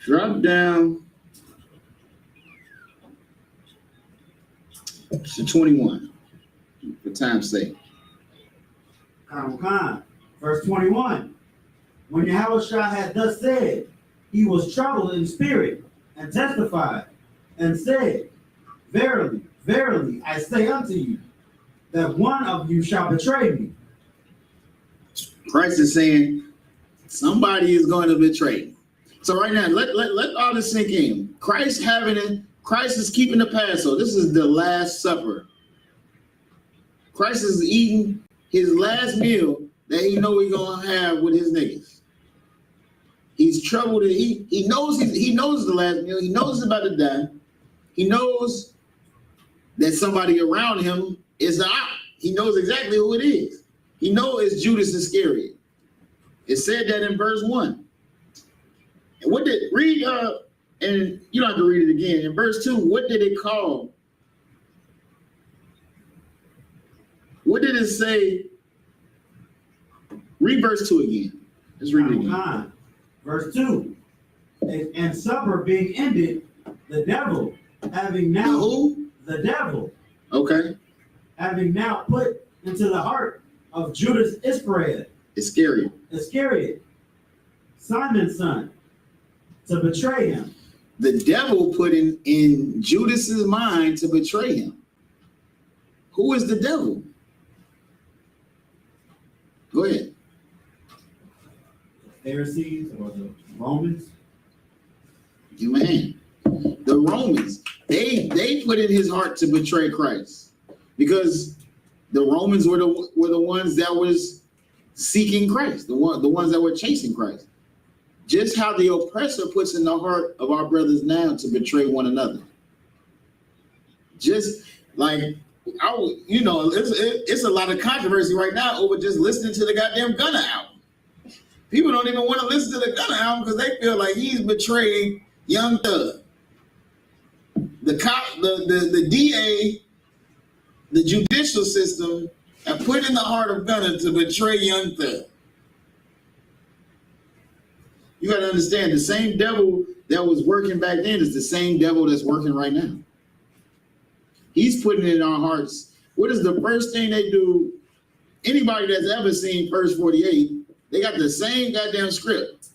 drop down to 21 for time's sake. Verse 21. When Yahushua had thus said, he was troubled in spirit and testified and said, Verily, verily, I say unto you, that one of you shall betray me. Christ is saying somebody is going to betray me. So right now, let all this sink in. Christ is keeping the Passover. This is the Last Supper. Christ is eating his last meal that he know he's gonna have with his niggas. He's troubled. He knows the last meal. He knows he's about to die. He knows that somebody around him is the op. He knows exactly who it is. He knows it's Judas Iscariot. It said that in verse 1. And what did read and you don't have to read it again. In verse 2, what did it call? What did it say? Read verse 2 again. Let's read it again. Verse 2. And supper being ended, the devil having now who? The devil. Okay. Having now put into the heart of Judas Iscariot, Simon's son, to betray him. The devil put in Judas's mind to betray him. Who is the devil? Go ahead. Pharisees or the Romans? Give him a hand. The Romans, they put in his heart to betray Christ because the Romans were the ones that was seeking Christ, the ones that were chasing Christ. Just how the oppressor puts in the heart of our brothers now to betray one another. Just like it's a lot of controversy right now over just listening to the goddamn Gunna album. People don't even want to listen to the Gunna album because they feel like he's betraying Young Thug. The cop, the DA, the judicial system have put in the heart of Gunna to betray Young Thug. You got to understand, the same devil that was working back then is the same devil that's working right now. He's putting it in our hearts. What is the first thing they do? Anybody that's ever seen First 48, they got the same goddamn script.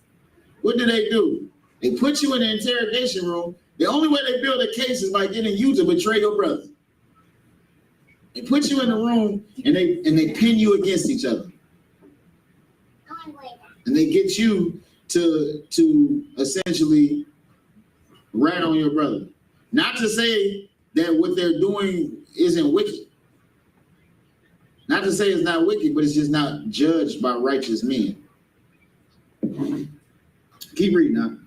What do? They put you in the interrogation room. The only way they build a case is by getting you to betray your brother. They put you in the room and they pin you against each other. And they get you to essentially rat on your brother. Not to say that what they're doing isn't wicked. Not to say it's not wicked, but it's just not judged by righteous men. Keep reading now.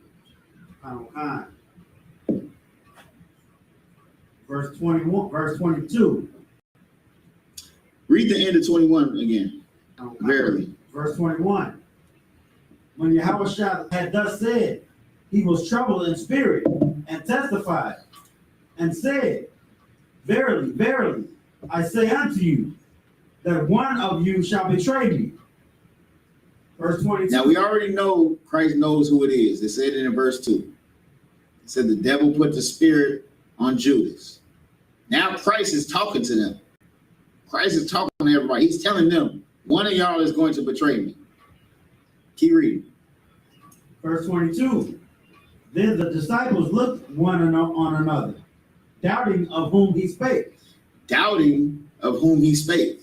Verse 21, verse 22. Read the end of 21 again. Verily. Verse 21. When Yahushua had thus said, he was troubled in spirit and testified and said, Verily, verily, I say unto you, that one of you shall betray me. Verse 22. Now we already know Christ knows who it is. It said it in verse 2. It said the devil put the spirit on Judas. Now Christ is talking to them. Christ is talking to everybody. He's telling them, one of y'all is going to betray me. Keep reading. Verse 22. Then the disciples looked on another, doubting of whom he spake. Doubting of whom he spake.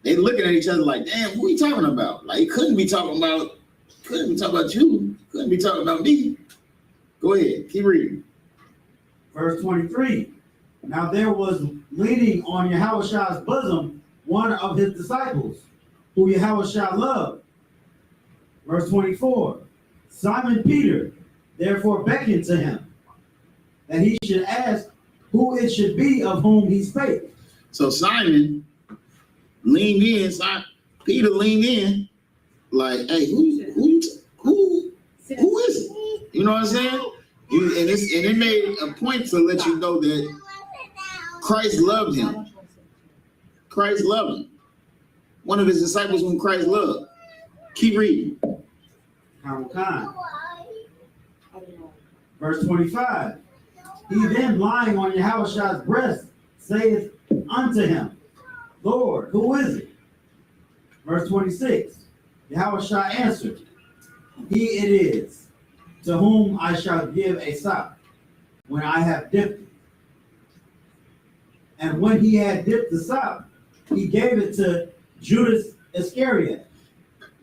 They looking at each other like, damn, who are you talking about? Like, he couldn't be talking about you. Couldn't be talking about me. Go ahead, keep reading. Verse 23. Now there was leaning on Yahushua's bosom one of his disciples, who Yahushua loved. Verse 24. Simon Peter therefore beckoned to him, that he should ask who it should be of whom he spake. So Simon leaned in. Peter leaned in, like, "Hey, who is it?" You know what I'm saying? And it made a point to let you know that Christ loved him. Christ loved him. One of his disciples whom Christ loved. Keep reading. Verse 25. He then, lying on Yahushua's breast, saith unto him, Lord, who is it? Verse 26. Yahushua answered, He it is, to whom I shall give a sop, when I have dipped it. And when he had dipped the sop, he gave it to Judas Iscariot.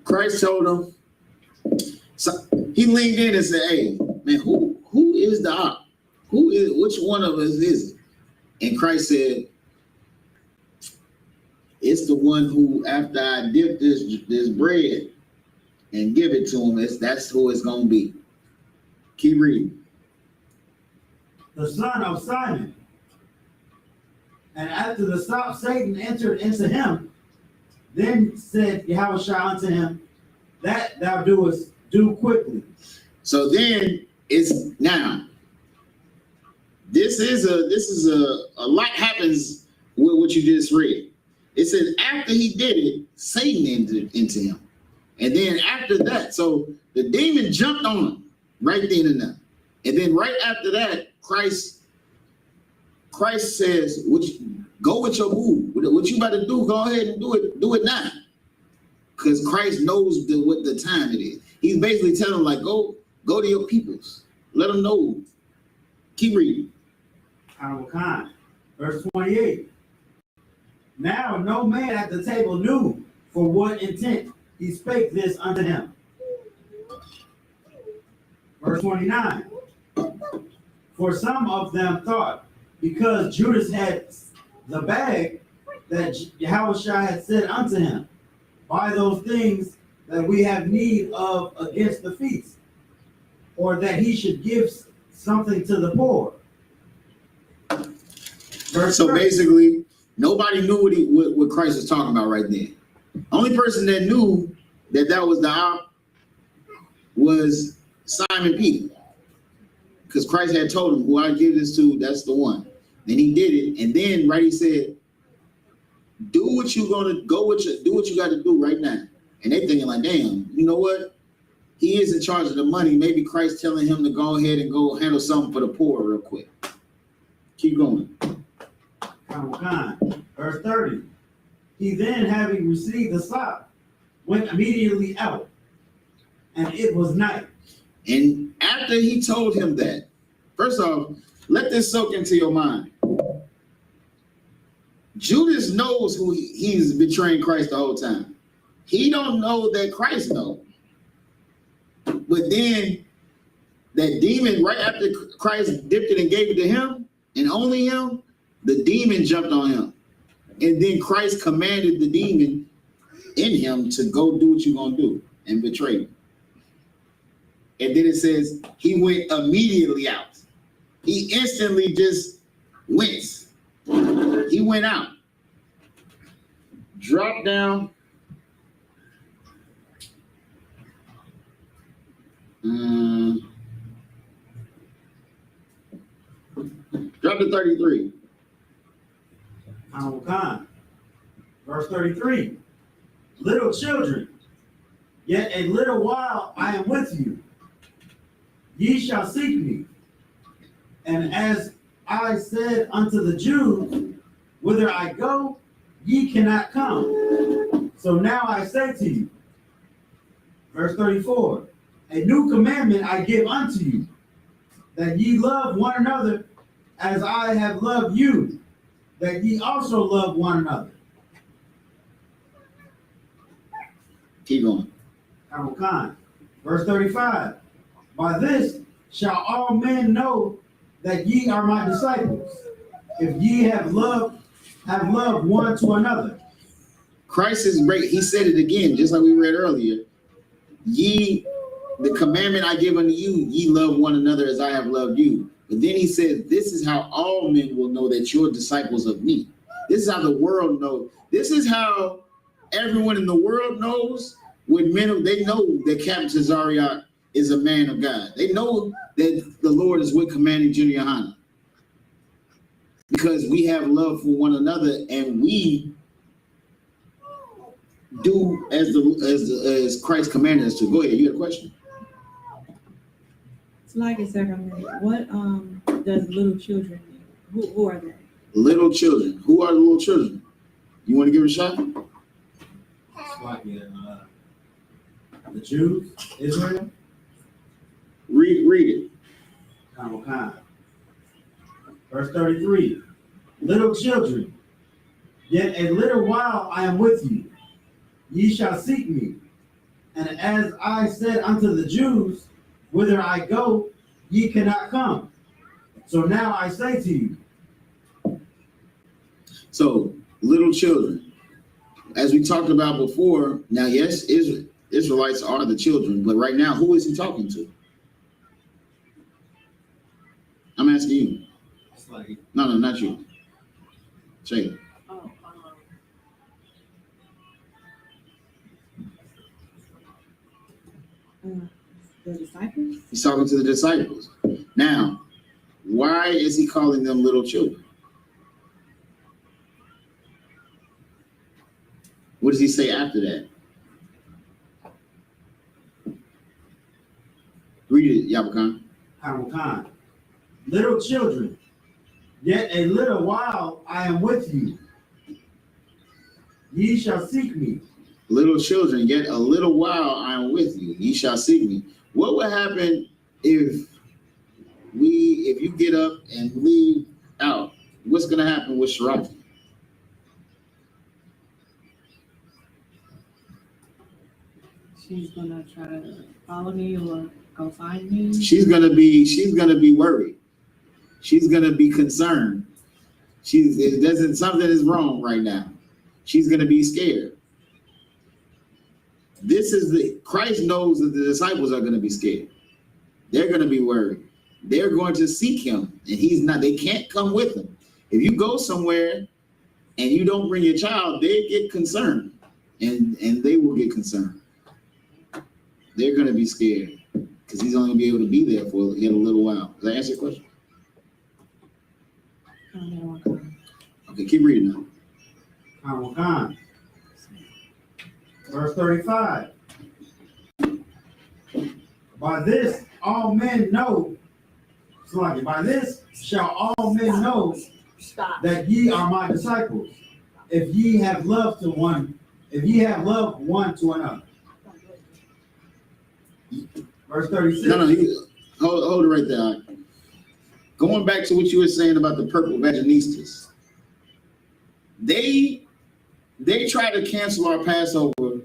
Christ told him, so he leaned in and said, "Hey, man, who is the op? Which one of us is it?" And Christ said, "It's the one who, after I dip this bread and give it to him, that's who it's gonna be." Keep reading. The son of Simon. And after the sop, Satan entered into him. Then said Yahushua unto him, That thou doest, do quickly. So then it's now. This is a lot happens with what you just read. It says after he did it, Satan entered into him. And then after that, so the demon jumped on him right then and there. And then right after that, Christ says, go with your move. What you about to do, go ahead and do it now. Because Christ knows what the time it is. He's basically telling them, like, go to your peoples. Let them know. Keep reading. Verse 28. Now no man at the table knew for what intent he spake this unto him. Verse 29. For some of them thought, because Judas had the bag, that Yahushua had said unto him, Buy those things that we have need of against the feast, or that he should give something to the poor. So basically, nobody knew what Christ was talking about right then. Only person that knew that was the op was Simon Peter. Because Christ had told him, who I give this to, that's the one. Then he did it. And then he said, do what you got to do right now. And they thinking like, damn, you know what? He is in charge of the money. Maybe Christ telling him to go ahead and go handle something for the poor real quick. Keep going. Verse 30. He then, having received the sop, went immediately out, and it was night. And after he told him that, first off, let this soak into your mind. Judas knows who he's betraying Christ the whole time. He don't know that Christ knows. But then that demon, right after Christ dipped it and gave it to him, and only him, the demon jumped on him. And then Christ commanded the demon in him to go do what you're going to do and betray him. And then it says he went immediately out. He instantly just went. He went out. Drop down. Drop to 33. Verse 33. Little children, Yet a little while I am with you. Ye shall seek me. And as I said unto the Jews, whither I go, ye cannot come. So now I say to you, verse 34, a new commandment I give unto you, that ye love one another as I have loved you, that ye also love one another. Keep going. Verse 35, by this shall all men know that ye are my disciples, if ye have loved one to another. Christ is great. He said it again, just like we read earlier. Ye, the commandment I give unto you, ye love one another as I have loved you. But then he says, this is how all men will know that you're disciples of me. This is how the world knows. This is how everyone in the world knows. When men, they know that Captain Tazariot is a man of God. They know that the Lord is with Commanding General YAHANNA. Because we have love for one another, and we do as Christ commanded us to. Go ahead, you had a question? It's like I said, what does little children mean? Who are they? Little children. Who are the little children? You want to give it a shot? It's like the Jews, Israel. Read it. Verse 33, little children, yet a little while I am with you. Ye shall seek me. And as I said unto the Jews, whither I go, ye cannot come. So now I say to you. So, little children. As we talked about before, now, yes, Israelites are the children, but right now, who is he talking to? I'm asking you. It's like, No, not you. Shay. Oh, the disciples? He's talking to the disciples. Now, why is he calling them little children? What does he say after that? Read it, YAHANNA. little children, yet a little while I am with you. Ye shall seek me. Little children, yet a little while I am with you. Ye shall seek me. What would happen if you get up and leave out? What's going to happen with Sharati? She's gonna try to follow me or go find me. She's gonna be worried. She's gonna be concerned. Something is wrong right now. She's gonna be scared. Christ knows that the disciples are gonna be scared. They're gonna be worried. They're going to seek him, and they can't come with him. If you go somewhere and you don't bring your child, they get concerned, and they will get concerned. They're going to be scared because he's only going to be able to be there for yet a little while. Does that answer your question? Okay, keep reading now. Verse 35. By this all men know, by this shall all men know that ye are my disciples, if ye have loved one to another. Verse 36. No, hold it right there. Going back to what you were saying about the purple vaginistas. They try to cancel our Passover,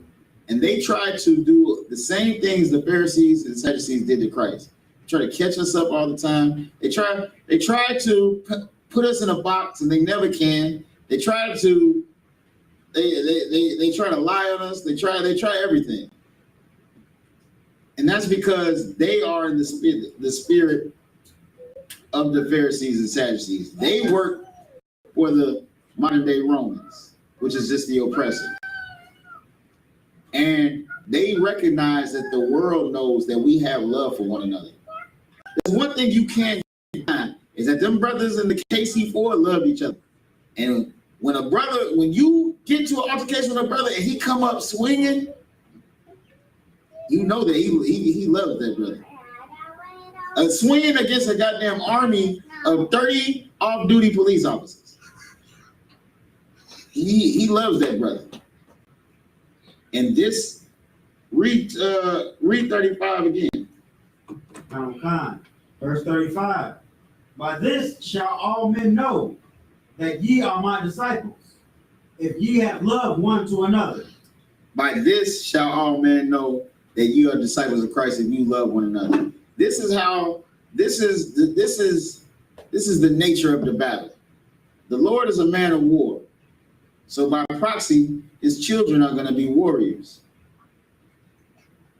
and they try to do the same things the Pharisees and Sadducees did to Christ. They try to catch us up all the time. They try to put us in a box, and they never can. They try to lie on us. They try everything. And that's because they are in the spirit of the Pharisees and Sadducees. They work for the modern day Romans, which is just the oppressor. And they recognize that the world knows that we have love for one another. There's one thing you can't deny is that them brothers in the KC4 love each other. And when you get to an altercation with a brother and he come up swinging, You know that he loves that brother. Swinging against a goddamn army of 30 off-duty police officers. He loves that brother. And this, read 35 again. Verse 35. By this shall all men know that ye are my disciples, if ye have love one to another. By this shall all men know that you are disciples of Christ, if you love one another. This is how. This is the nature of the battle. The Lord is a man of war, so by proxy, his children are going to be warriors.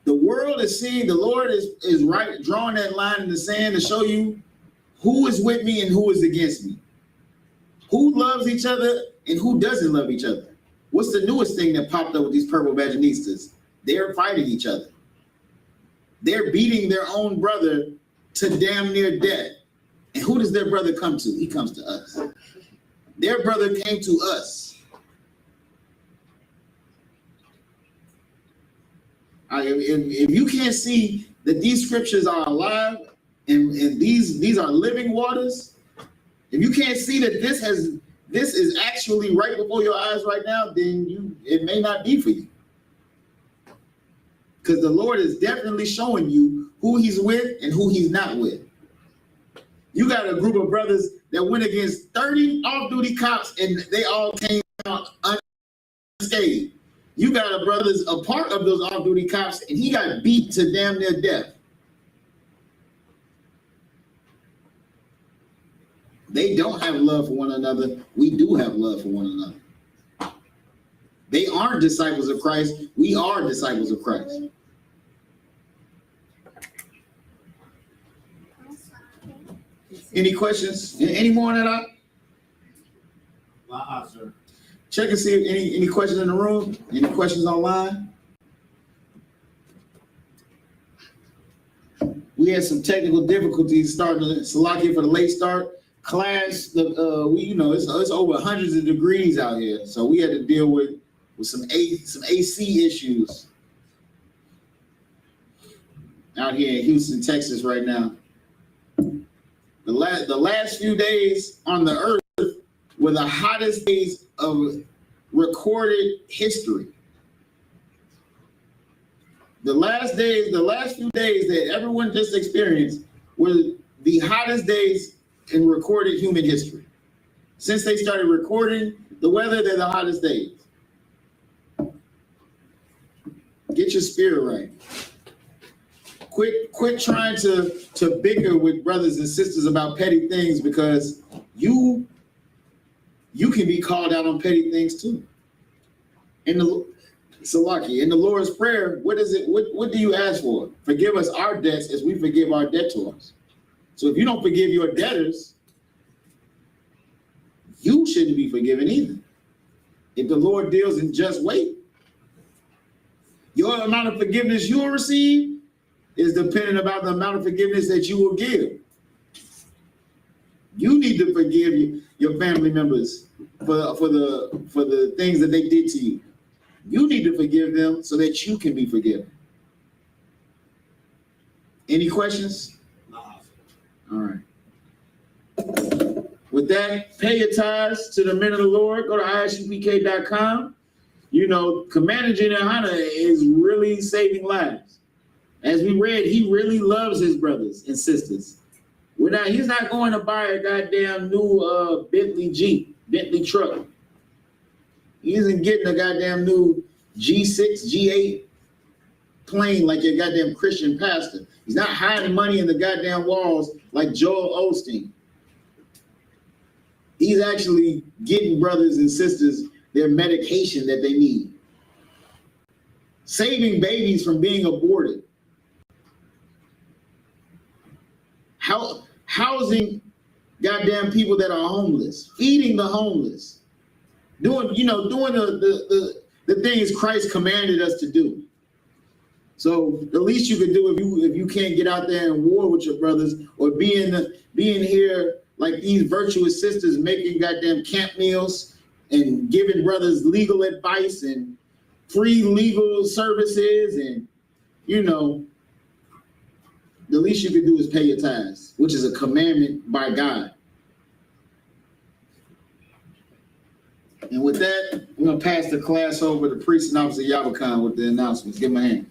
The world is seeing the Lord is right, drawing that line in the sand to show you who is with me and who is against me, who loves each other and who doesn't love each other. What's the newest thing that popped up with these purple vaginistas? They're fighting each other. They're beating their own brother to damn near death. And who does their brother come to? He comes to us. Their brother came to us. If you can't see that these scriptures are alive and these are living waters, if you can't see that this is actually right before your eyes right now, then it may not be for you. Because the Lord is definitely showing you who he's with and who he's not with. You got a group of brothers that went against 30 off-duty cops and they all came out unscathed. You got a brother's a part of those off-duty cops and he got beat to damn near death. They don't have love for one another. We do have love for one another. They aren't disciples of Christ. We are disciples of Christ. Any questions? Any more on that? Sir. Check and see if any questions in the room. Any questions online? We had some technical difficulties starting Salakia for the late start. Class, it's over hundreds of degrees out here, so we had to deal with some AC issues out here in Houston, Texas, right now. The last few days on the earth were the hottest days of recorded history. The last few days that everyone just experienced were the hottest days in recorded human history. Since they started recording the weather, they're the hottest days. Get your spirit right. Quit trying to bicker with brothers and sisters about petty things, because you can be called out on petty things too. In the Lord's Prayer, what is it? What do you ask for? Forgive us our debts as we forgive our debtors. So if you don't forgive your debtors, you shouldn't be forgiven either. If the Lord deals in just weight, your amount of forgiveness you will receive is dependent about the amount of forgiveness that you will give. You need to forgive your family members for the things that they did to you. You need to forgive them so that you can be forgiven. Any questions? No. All right. With that, pay your tithes to the men of the Lord. Go to ISUPK.com. Commander General YAHANNA is really saving lives. As we read, he really loves his brothers and sisters. He's not going to buy a goddamn new Bentley truck. He isn't getting a goddamn new G6, G8 plane like your goddamn Christian pastor. He's not hiding money in the goddamn walls like Joel Osteen. He's actually getting brothers and sisters their medication that they need. Saving babies from being aborted. Housing goddamn people that are homeless. Feeding the homeless. Doing the things Christ commanded us to do. So the least you could do if you can't get out there and war with your brothers, or being here like these virtuous sisters making goddamn camp meals and giving brothers legal advice and free legal services and you know, the least you can do is pay your tithes, which is a commandment by God. And with that, we're going to pass the class over to Priest and Officer YAHANNA with the announcements. Give him a hand.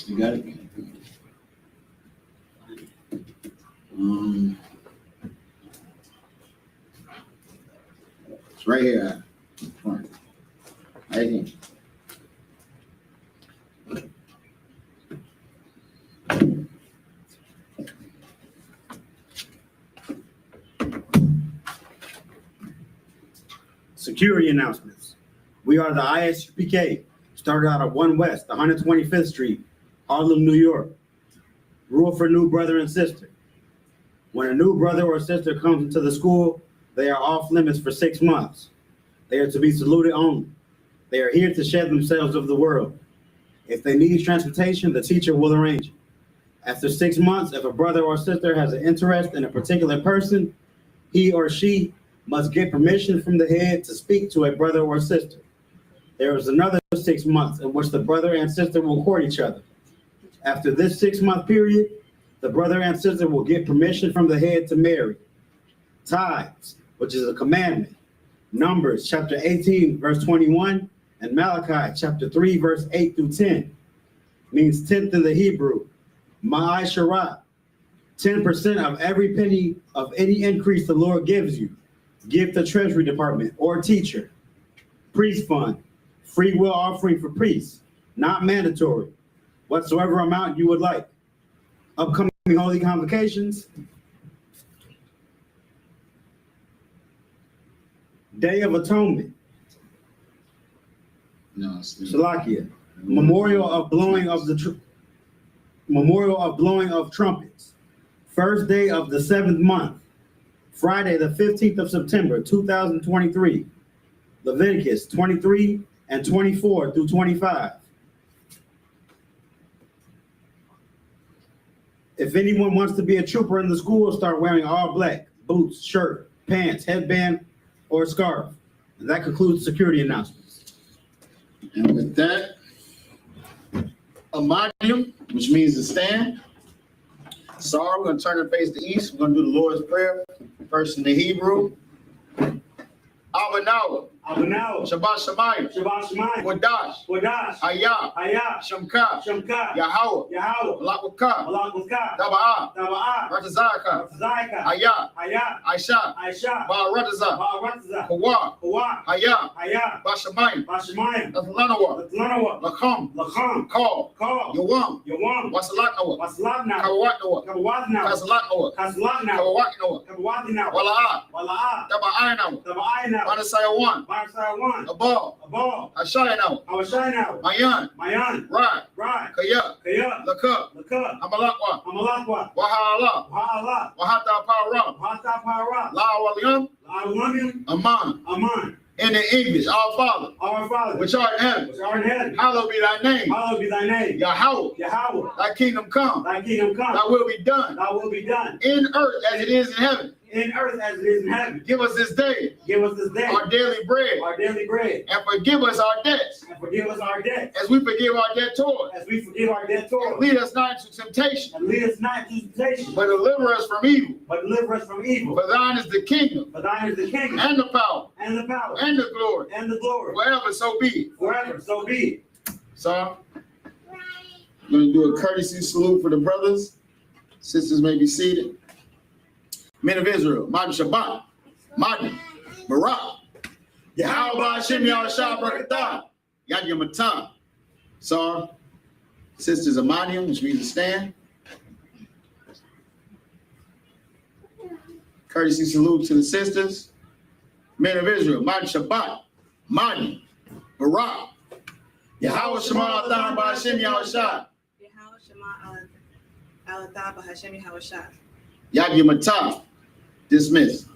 You got it? It's right here. Right here. Security announcements. We are the I.S.U.P.K. Started out of 1 West, 125th Street, Harlem, New York. Rule for new brother and sister. When a new brother or sister comes into the school, they are off limits for 6 months. They are to be saluted only. They are here to shed themselves of the world. If they need transportation, the teacher will arrange it. After 6 months, if a brother or sister has an interest in a particular person, he or she must get permission from the head to speak to a brother or sister. There is another 6 months in which the brother and sister will court each other. After this 6-month period, the brother and sister will get permission from the head to marry. Tithes, which is a commandment. Numbers chapter 18, verse 21, and Malachi chapter 3, verse 8 through 10, means 10th in the Hebrew. Ma'asharat, 10% of every penny of any increase the Lord gives you. Give the Treasury Department or teacher. Priest fund, free will offering for priests, not mandatory. Whatsoever amount you would like. Upcoming holy convocations. Day of Atonement. No, it's Shalakia. Memorial of blowing of trumpets. First day of the 7th month. Friday, the 15th of September, 2023. Leviticus 23 and 24 through 25. If anyone wants to be a trooper in the school, start wearing all black, boots, shirt, pants, headband, or scarf. And that concludes security announcements. And with that, Amadium, which means to stand. Sorry, we're going to turn and face the east. We're going to do the Lord's Prayer. First in the Hebrew. Abanawa. Shabbat Shemayim. Wadash. Hayah. Shamka. Yahweh. Malak Daba'ah. Ratazaka. Hayah. Aisha. Ba'arataza. Kawa. Hayah. Bashamayim. Nathlanawa. Lakam. Call. Yawam. Wasalatnawa. Kawatnawa. Kawatnawa. Wala'ah. Daba'aynawa. Manasaya 1. Abal. Ashayanawa. Mayan. Rad. Kaya. Lakab. Amalakwa. Wahala. Wahata Para. La Walyum. Aman. In the English, our Father, which art in heaven, hallowed be thy name. Yahweh. Thy kingdom come. Thy will be done. In earth as it is in heaven. Give us this day. Our daily bread. And forgive us our debts. As we forgive our debtors. And lead us not into temptation. But deliver us from evil. For thine is the kingdom. And the power. And the glory. Forever so be it. So, I'm going to do a courtesy salute for the brothers. Sisters may be seated. Men of Israel, Madi Shabbat, Madi, Barak, Yahweh Hashem Yahushua Barakatah, Yad Yamatah. So, sisters Amadium, which means to stand. Courtesy salute to the sisters. Men of Israel, Madi Shabbat, Madi, Barak, Yahweh Shema Aladam B'Hashem Yahushua. Yahweh Shema Aladam B'Hashem Yahushua. Yad Yamatah. Dismissed.